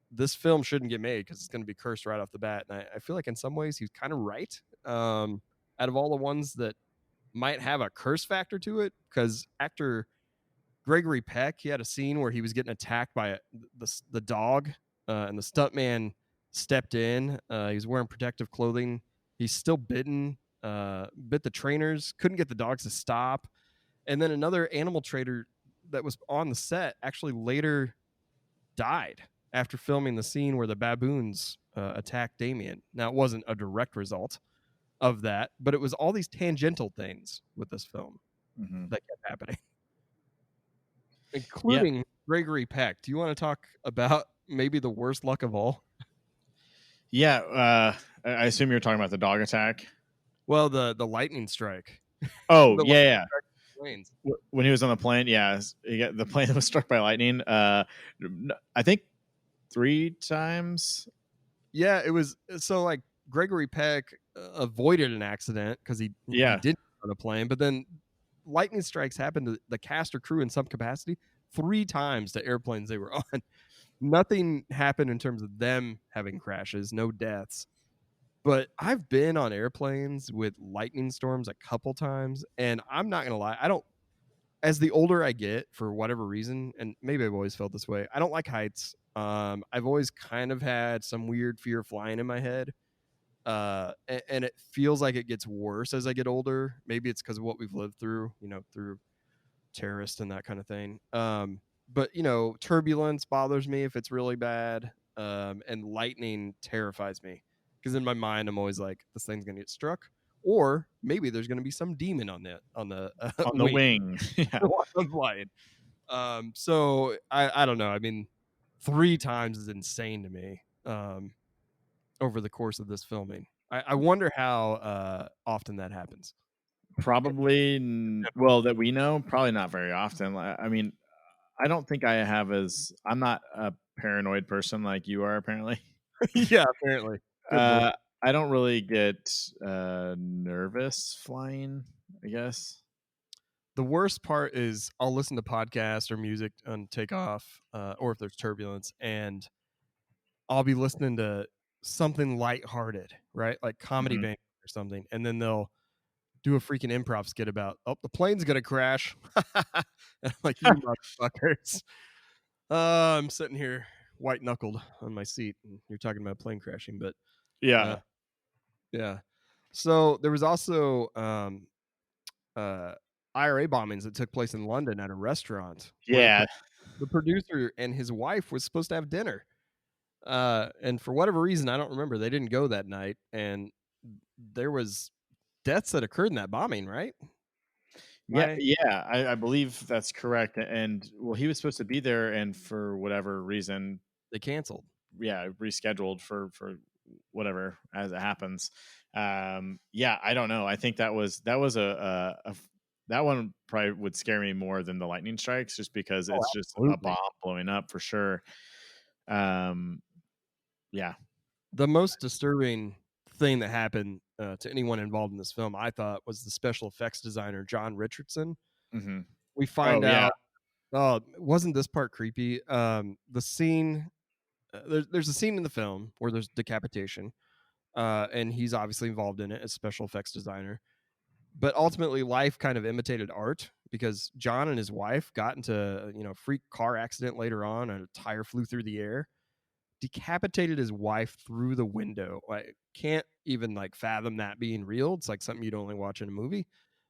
this film shouldn't get made because it's going to be cursed right off the bat. And I feel like in some ways he's kind of right. Out of all the ones that might have a curse factor to it, because actor Gregory Peck, he had a scene where he was getting attacked by the dog, and the stuntman stepped in. He was wearing protective clothing. He's still bitten, bit the trainers, couldn't get the dogs to stop. And then another animal trader that was on the set actually later died after filming the scene where the baboons attacked Damien. Now, it wasn't a direct result of that, but it was all these tangential things with this film that kept happening, including Gregory Peck. Do you want to talk about maybe the worst luck of all? Yeah, I assume you're talking about the dog attack. Well, the lightning strike. Oh, yeah. Planes. When he was on the plane, he got the plane that was struck by lightning. I think 3 times. Yeah, it was so like Gregory Peck avoided an accident because he didn't on a plane, but then lightning strikes happened to the cast or crew in some capacity 3 times to airplanes they were on. Nothing happened in terms of them having crashes, no deaths. But I've been on airplanes with lightning storms a couple times, and I'm not gonna lie, as the older I get, for whatever reason, and maybe I've always felt this way, I don't like heights. I've always kind of had some weird fear of flying in my head. And it feels like it gets worse as I get older. Maybe it's because of what we've lived through, through terrorists and that kind of thing. But turbulence bothers me if it's really bad. And lightning terrifies me because in my mind, I'm always like, this thing's going to get struck. Or maybe there's going to be some demon on the wing. Yeah. I'm flying. So I don't know. I mean, 3 times is insane to me. Over the course of this filming, I wonder how often that happens. Probably, well, that we know, probably not very often. I mean, I don't think I have I'm not a paranoid person like you are, apparently. Yeah, apparently. I don't really get nervous flying, I guess. The worst part is I'll listen to podcasts or music on takeoff, or if there's turbulence, and I'll be listening to something lighthearted, right? Like Comedy Mhm. Bang or something, and then they'll do a freaking improv skit about, oh, the plane's gonna crash. And I'm like, you motherfuckers. I'm sitting here white knuckled on my seat, and you're talking about plane crashing, but Yeah. yeah. So there was also IRA bombings that took place in London at a restaurant. where Yeah. the producer and his wife was supposed to have dinner. And for whatever reason, I don't remember, they didn't go that night, and there was deaths that occurred in that bombing, right? Yeah, I believe that's correct. And well, he was supposed to be there, and for whatever reason, they canceled. Yeah, rescheduled for whatever as it happens. Yeah, I don't know. I think that was that one probably would scare me more than the lightning strikes, just because it's just a bomb blowing up for sure. Yeah. The most disturbing thing that happened to anyone involved in this film, I thought, was the special effects designer John Richardson. Mm-hmm. We find out, wasn't this part creepy? The scene, there's a scene in the film where there's decapitation, and he's obviously involved in it as special effects designer. But ultimately, life kind of imitated art, because John and his wife got into a freak car accident later on, and a tire flew through the air, decapitated his wife through the window. I can't even fathom that being real. It's like something you'd only watch in a movie.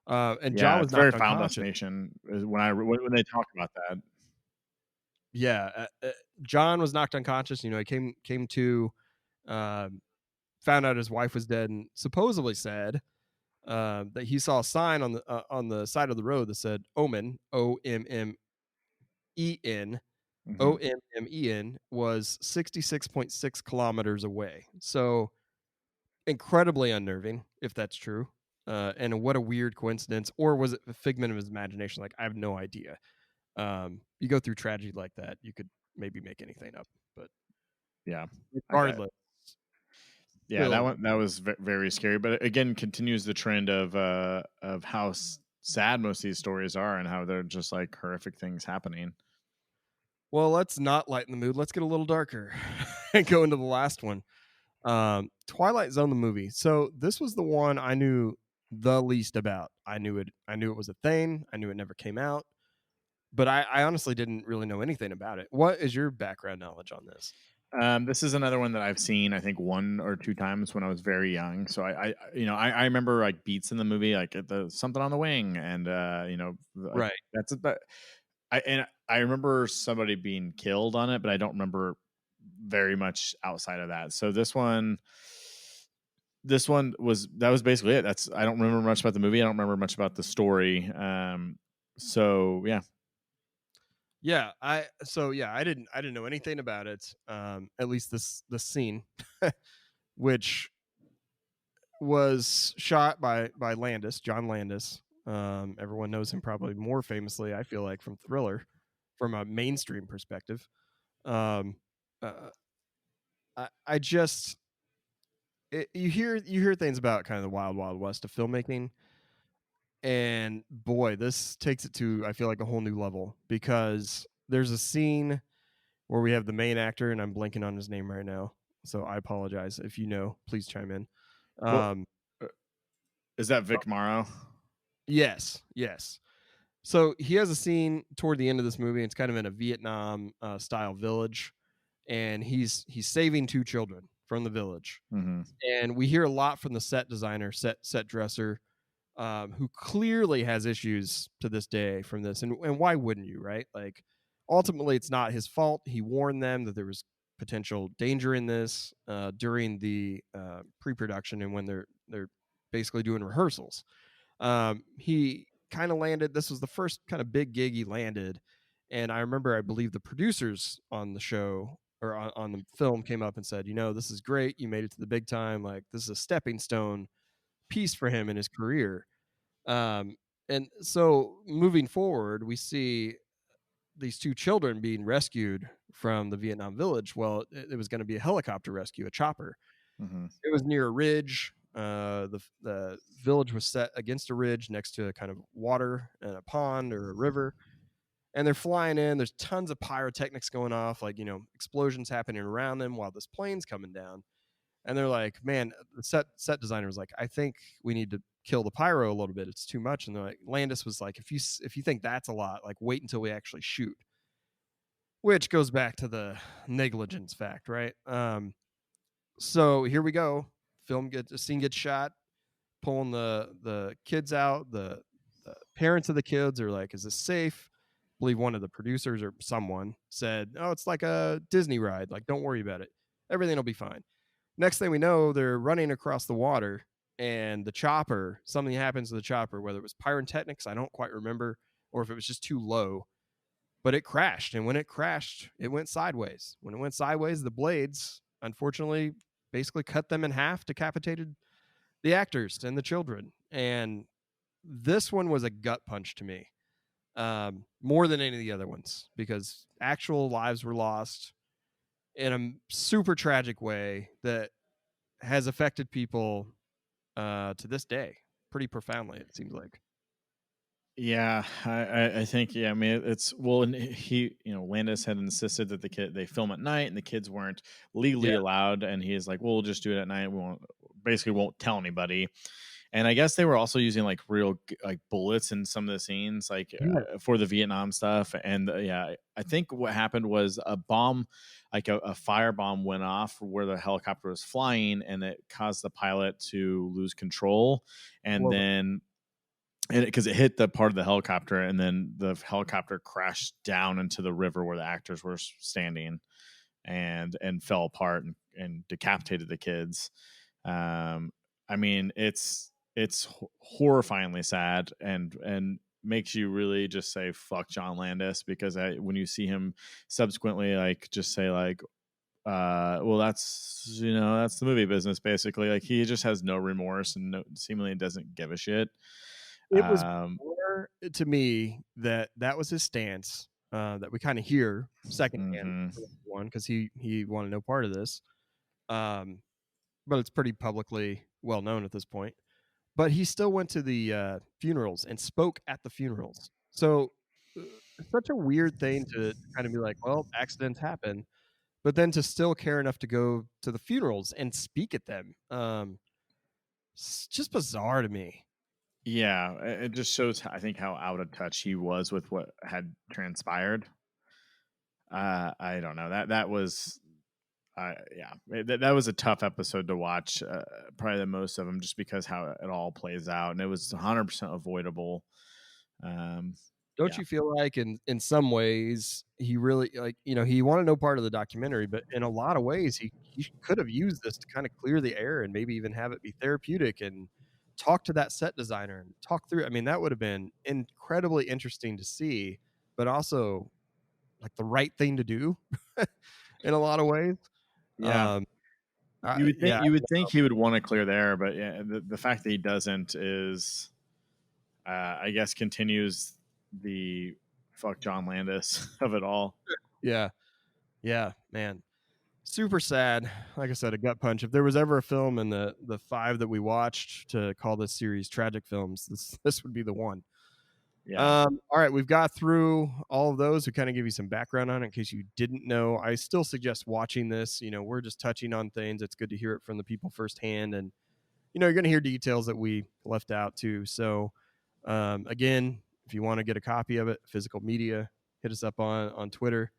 And John was it's very knocked Final unconscious. Destination when they talk about that. Yeah, John was knocked unconscious. He came to, found out his wife was dead, and supposedly said that he saw a sign on the side of the road that said Omen, OMMEN. Mhm. OMMEN was 66.6 kilometers away. So incredibly unnerving, if that's true. And what a weird coincidence. Or was it a figment of his imagination? I have no idea. You go through tragedy like that, you could maybe make anything up. But yeah, regardless. Yeah, that was very scary. But again, continues the trend of how sad most of these stories are, and how they're just horrific things happening. Well, let's not lighten the mood. Let's get a little darker and go into the last one. Twilight Zone, the movie. So this was the one I knew the least about. I knew it was a thing. I knew it never came out, but I honestly didn't really know anything about it. What is your background knowledge on this? This is another one that I've seen, I think, 1 or 2 times when I was very young. So I remember beats in the movie, the something on the wing, and right. That's about. I remember somebody being killed on it, but I don't remember very much outside of that. So this one was basically it. I don't remember much about the movie. I don't remember much about the story. So yeah. Yeah, I didn't know anything about it. At least this scene, which was shot by Landis, John Landis. Everyone knows him probably more famously, I feel like, from Thriller, from a mainstream perspective. I just you hear things about kind of the wild west of filmmaking, and boy, this takes it to, I feel like, a whole new level, because there's a scene where we have the main actor, and I'm blanking on his name right now, so I apologize. If you know, please chime in. Is that Vic Morrow? Yes. So he has a scene toward the end of this movie. It's kind of in a Vietnam style village, and he's saving 2 children from the village. Mm-hmm. And we hear a lot from the set designer, set dresser, who clearly has issues to this day from this. And why wouldn't you, right? Ultimately, it's not his fault. He warned them that there was potential danger in this during the pre-production, and when they're basically doing rehearsals. He kind of landed. This was the first kind of big gig he landed, and I believe the producers on the show, or on the film, came up and said, this is great. You made it to the big time. This is a stepping stone piece for him in his career. And so moving forward, we see these 2 children being rescued from the Vietnam village. Well, it was going to be a helicopter rescue, a chopper. Mm-hmm. It was near a ridge. The village was set against a ridge next to a kind of water and a pond or a river. and they're flying in. There's tons of pyrotechnics going off, like, explosions happening around them while this plane's coming down. And they're like, man, the set designer was like, I think we need to kill the pyro a little bit. It's too much. And they're like, Landis was like, if you think that's a lot, like, wait until we actually shoot. Which goes back to the negligence fact, right? So here we go. The scene gets shot, pulling the kids out. The parents of the kids are like, is this safe? I believe one of the producers or someone said, oh, it's like a Disney ride. Like, don't worry about it. Everything will be fine. Next thing we know, they're running across the water, and the chopper, something happens to the chopper, whether it was pyrotechnics, I don't quite remember, or if it was just too low. But it crashed, and when it crashed, it went sideways. When it went sideways, the blades, unfortunately, basically cut them in half, decapitated the actors and the children. And this one was a gut punch to me, more than any of the other ones, because actual lives were lost in a super tragic way that has affected people to this day pretty profoundly, it seems like. Yeah, I think, yeah, I mean, it's, well, and he, Landis had insisted that they film at night and the kids weren't legally allowed. And he's like, well, we'll just do it at night. We won't tell anybody. And I guess they were also using like real like bullets in some of the scenes, like for the Vietnam stuff. And I think what happened was a bomb, like a firebomb went off where the helicopter was flying, and it caused the pilot to lose control. And then, because it hit the part of the helicopter, and then the helicopter crashed down into the river where the actors were standing, and fell apart and decapitated the kids. I mean, it's horrifyingly sad, and makes you really just say fuck John Landis, because when you see him subsequently like just say like, well, that's the movie business, basically. Like, he just has no remorse and seemingly doesn't give a shit. It was more to me that was his stance, that we kind of hear secondhand one, because he wanted no part of this, but it's pretty publicly well known at this point. But he still went to the funerals and spoke at the funerals. So it's such a weird thing to kind of be like, well, accidents happen, but then to still care enough to go to the funerals and speak at them. It's just bizarre to me. Yeah, it just shows, I think, how out of touch he was with what had transpired. I don't know. That was, that was a tough episode to watch. Probably the most of them, just because how it all plays out, and it was 100% avoidable. Don't you feel like in some ways he really, like, he wanted no part of the documentary, but in a lot of ways he could have used this to kind of clear the air and maybe even have it be therapeutic and talk to that set designer and talk through. I mean, that would have been incredibly interesting to see, but also like the right thing to do in a lot of ways. Yeah. You would think he would want to clear the air, but the fact that he doesn't is, I guess, continues the fuck John Landis of it all. Yeah, man. Super sad. Like I said, a gut punch. If there was ever a film in the 5 that we watched to call this series tragic films, this would be the one. Yeah. All right, we've got through all of those. We kind of give you some background on it in case you didn't know. I still suggest watching this. We're just touching on things. It's good to hear it from the people firsthand, and you're going to hear details that we left out too. So again, if you want to get a copy of it, physical media, hit us up on Twitter.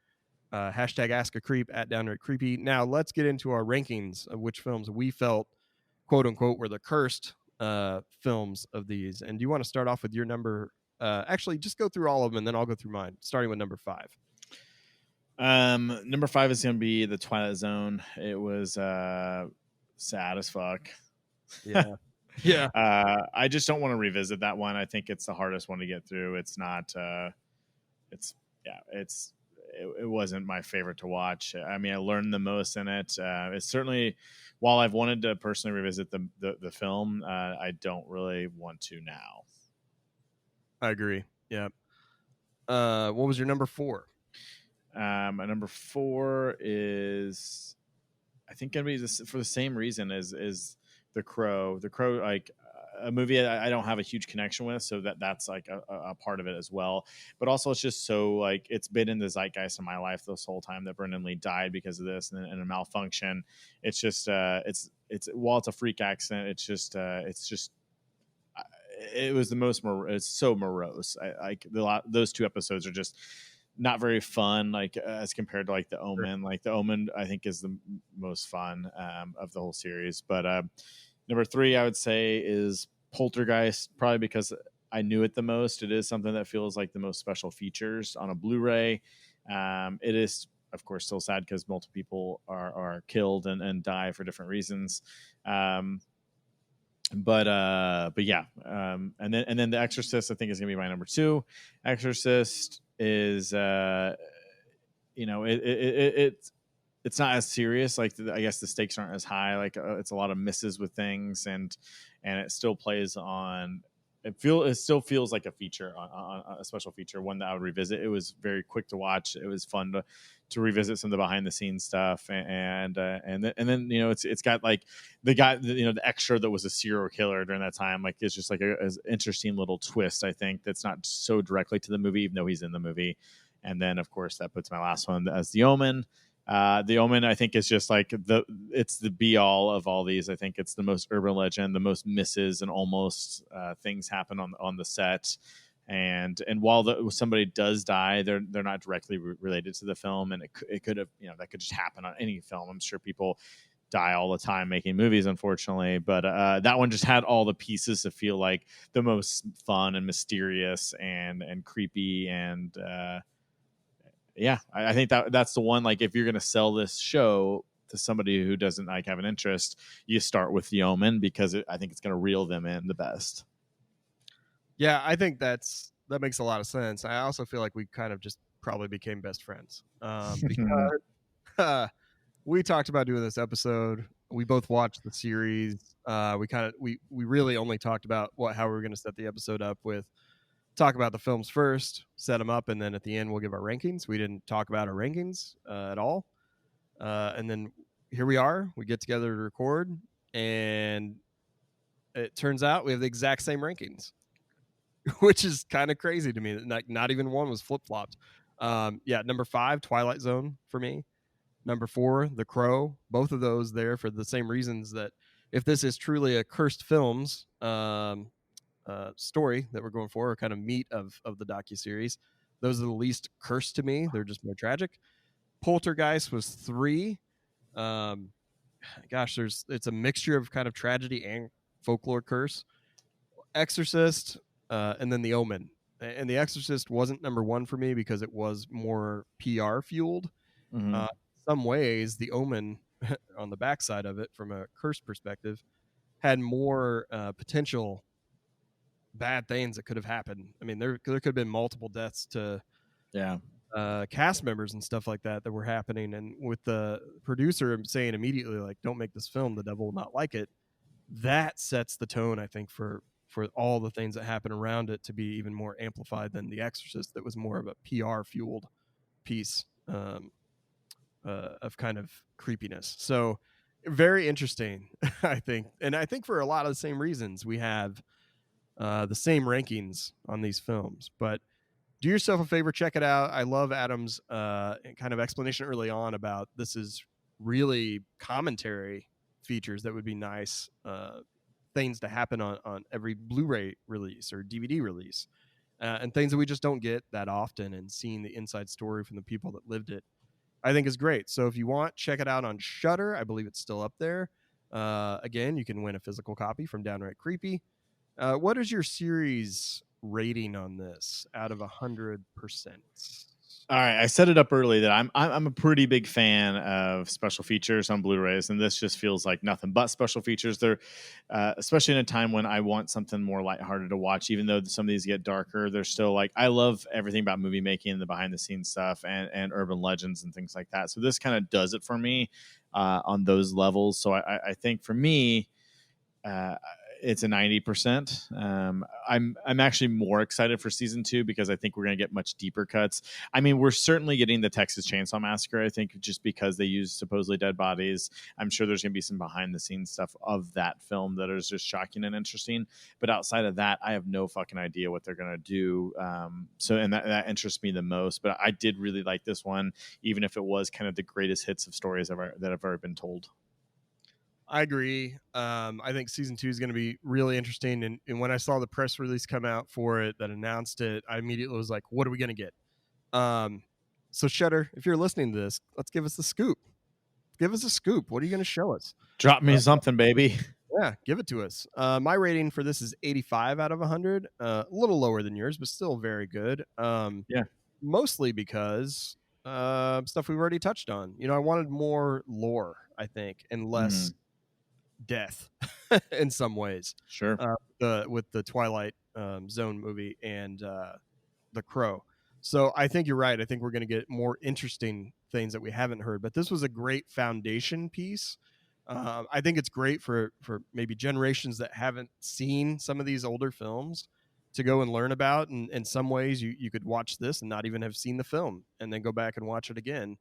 Hashtag Ask a Creep at Downright Creepy. Now let's get into our rankings of which films we felt, quote unquote, were the cursed films of these. And do you want to start off with your number? Actually, just go through all of them, and then I'll go through mine, starting with number 5. Number 5 is going to be The Twilight Zone. It was sad as fuck. Yeah. Yeah. I just don't want to revisit that one. I think it's the hardest one to get through. It's not. It wasn't my favorite to watch. I mean, I learned the most in it. It's certainly, while I've wanted to personally revisit the film, I don't really want to now. I agree. Yeah. What was your number 4? My number 4 is, I think, gonna be for the same reason as The Crow. The Crow, like, a movie I don't have a huge connection with, so that's like a part of it as well. But also, it's just so like it's been in the zeitgeist of my life this whole time that Brendan Lee died because of this and a malfunction. It's just it's while it's a freak accident, it's just it was the most it's so morose. Those 2 episodes are just not very fun, like as compared to like the Omen. Like the Omen, I think is the most fun of the whole series. But number 3, I would say, is Poltergeist, probably because I knew it the most. It is something that feels like the most special features on a Blu-ray. It is, of course, still sad because multiple people are killed and die for different reasons. But yeah. And then The Exorcist, I think, is gonna be my number 2. Exorcist is it's not as serious. Like I guess the stakes aren't as high. Like it's a lot of misses with things, and it still plays on. It still feels like a feature, on a special feature, one that I would revisit. It was very quick to watch. It was fun to revisit some of the behind the scenes stuff, and then it's got like the guy, the extra that was a serial killer during that time. Like it's just like an interesting little twist, I think, that's not so directly to the movie, even though he's in the movie. And then of course that puts my last one as The Omen. The Omen, I think, is just like it's the be all of all these. I think it's the most urban legend, the most misses and almost things happen on the set. And while somebody does die, they're not directly related to the film, and it could have, that could just happen on any film. I'm sure people die all the time making movies, unfortunately, but that one just had all the pieces to feel like the most fun and mysterious and creepy. And yeah, I think that's the one. Like if you're gonna sell this show to somebody who doesn't like have an interest, you start with The Omen, because I think it's gonna reel them in the best. Yeah, I think that makes a lot of sense. I also feel like we kind of just probably became best friends because we talked about doing this episode. We both watched the series. We really only talked about how we were going to set the episode up with. Talk about the films first, set them up, and then at the end we'll give our rankings. We didn't talk about our rankings at all. And then here we are. We get together to record, and it turns out we have the exact same rankings, which is kind of crazy to me. Not even one was flip-flopped. Yeah, number 5, Twilight Zone for me. Number 4, The Crow. Both of those there for the same reasons, that if this is truly a cursed films story that we're going for, or kind of meat of the docu-series, those are the least cursed to me. They're just more tragic. Poltergeist was 3. Gosh, it's a mixture of kind of tragedy and folklore curse. Exorcist, and then The Omen. And The Exorcist wasn't number 1 for me because it was more PR fueled. Mm-hmm. Some ways, The Omen, on the backside of it, from a curse perspective, had more potential bad things that could have happened. I mean, there could have been multiple deaths to cast members and stuff like that were happening. And with the producer saying immediately, like, don't make this film, the devil will not like it, that sets the tone, I think, for all the things that happen around it to be even more amplified than The Exorcist, that was more of a PR fueled piece of kind of creepiness. So very interesting, I think. And I think for a lot of the same reasons we have the same rankings on these films. But do yourself a favor, check it out. I love Adam's kind of explanation early on about this is really commentary features that would be nice things to happen on every Blu-ray release or DVD release, and things that we just don't get that often, and seeing the inside story from the people that lived it, I think is great. So if you want, check it out on Shudder. I believe it's still up there. Again, you can win a physical copy from Downright Creepy. What is your series rating on this out of 100%? All right, I set it up early that I'm a pretty big fan of special features on Blu-rays, and this just feels like nothing but special features. They're especially in a time when I want something more lighthearted to watch. Even though some of these get darker, they're still like, I love everything about movie making and the behind the scenes stuff and urban legends and things like that. So this kind of does it for me on those levels. So I think for me, it's a 90%. I'm actually more excited for season 2 because I think we're going to get much deeper cuts. I mean, we're certainly getting the Texas Chainsaw Massacre, I think, just because they use supposedly dead bodies. I'm sure there's going to be some behind the scenes stuff of that film that is just shocking and interesting. But outside of that, I have no fucking idea what they're going to do. And that interests me the most. But I did really like this one, even if it was kind of the greatest hits of stories that have ever been told. I agree. I think season 2 is going to be really interesting. And when I saw the press release come out for it that announced it, I immediately was like, what are we going to get? So Shudder, if you're listening to this, let's give us the scoop. Give us a scoop. What are you going to show us? Drop me something, baby. Yeah, give it to us. My rating for this is 85 out of 100. A little lower than yours, but still very good. Yeah. Mostly because stuff we've already touched on. I wanted more lore, I think, and less death in some ways. Sure. With the Twilight Zone movie and The Crow. So I think you're right. I think we're going to get more interesting things that we haven't heard. But this was a great foundation piece. I think it's great for maybe generations that haven't seen some of these older films to go and learn about. And in some ways, you could watch this and not even have seen the film and then go back and watch it again.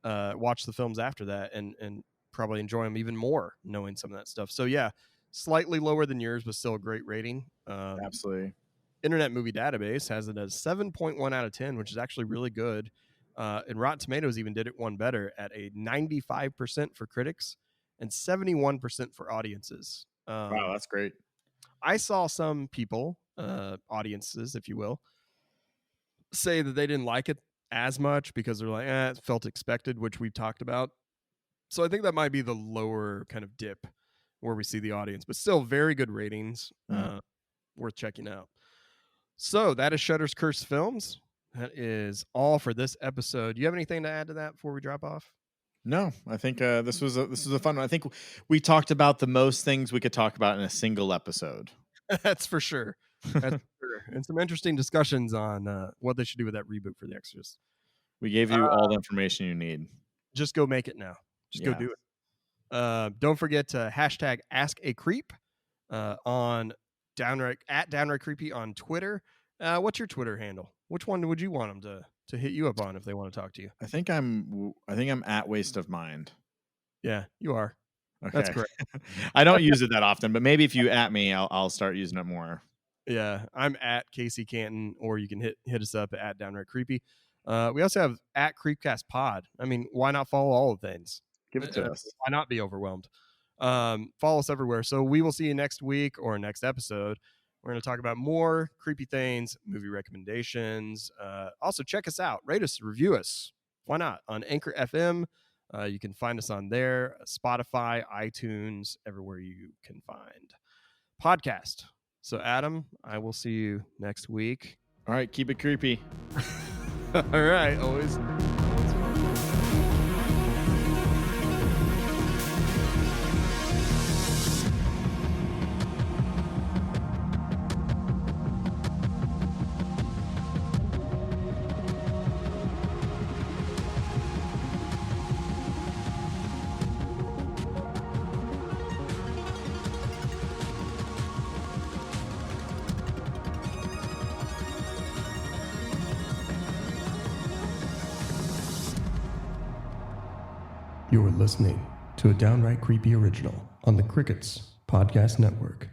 Watch the films after that and probably enjoy them even more knowing some of that stuff. So yeah, slightly lower than yours, but still a great rating. Absolutely. Internet Movie Database has it as 7.1 out of 10, which is actually really good. And Rotten Tomatoes even did it one better at a 95% for critics and 71% for audiences. Wow, that's great. I saw some people, audiences, if you will, say that they didn't like it as much because they're like, it felt expected, which we've talked about. So I think that might be the lower kind of dip where we see the audience, but still very good ratings. Worth checking out. So that is Shudder's Cursed Films. That is all for this episode. Do you have anything to add to that before we drop off? No, I think this was a fun one. I think we talked about the most things we could talk about in a single episode. That's for sure. That's for sure. And some interesting discussions on what they should do with that reboot for The Exorcist. We gave you all the information you need. Just go make it now. Just go do it. Don't forget to hashtag #AskACreep on Downright Creepy on Twitter. What's your Twitter handle? Which one would you want them to hit you up on if they want to talk to you? I think I'm at Waste of Mind. Yeah, you are. Okay. That's correct. I don't use it that often, but maybe if you at me, I'll start using it more. Yeah, I'm at KC Canton, or you can hit us up at Downright Creepy. We also have at Creepcast Pod. I mean, why not follow all the things? Give it to us. Why not be overwhelmed? Follow us everywhere. So we will see you next week or next episode. We're going to talk about more creepy things, movie recommendations. Also, check us out. Rate us, review us. Why not? On Anchor FM. You can find us on there, Spotify, iTunes, everywhere you can find podcast. So, Adam, I will see you next week. All right. Keep it creepy. All right. Always. You are listening to a Downright Creepy original on the Crickets Podcast Network.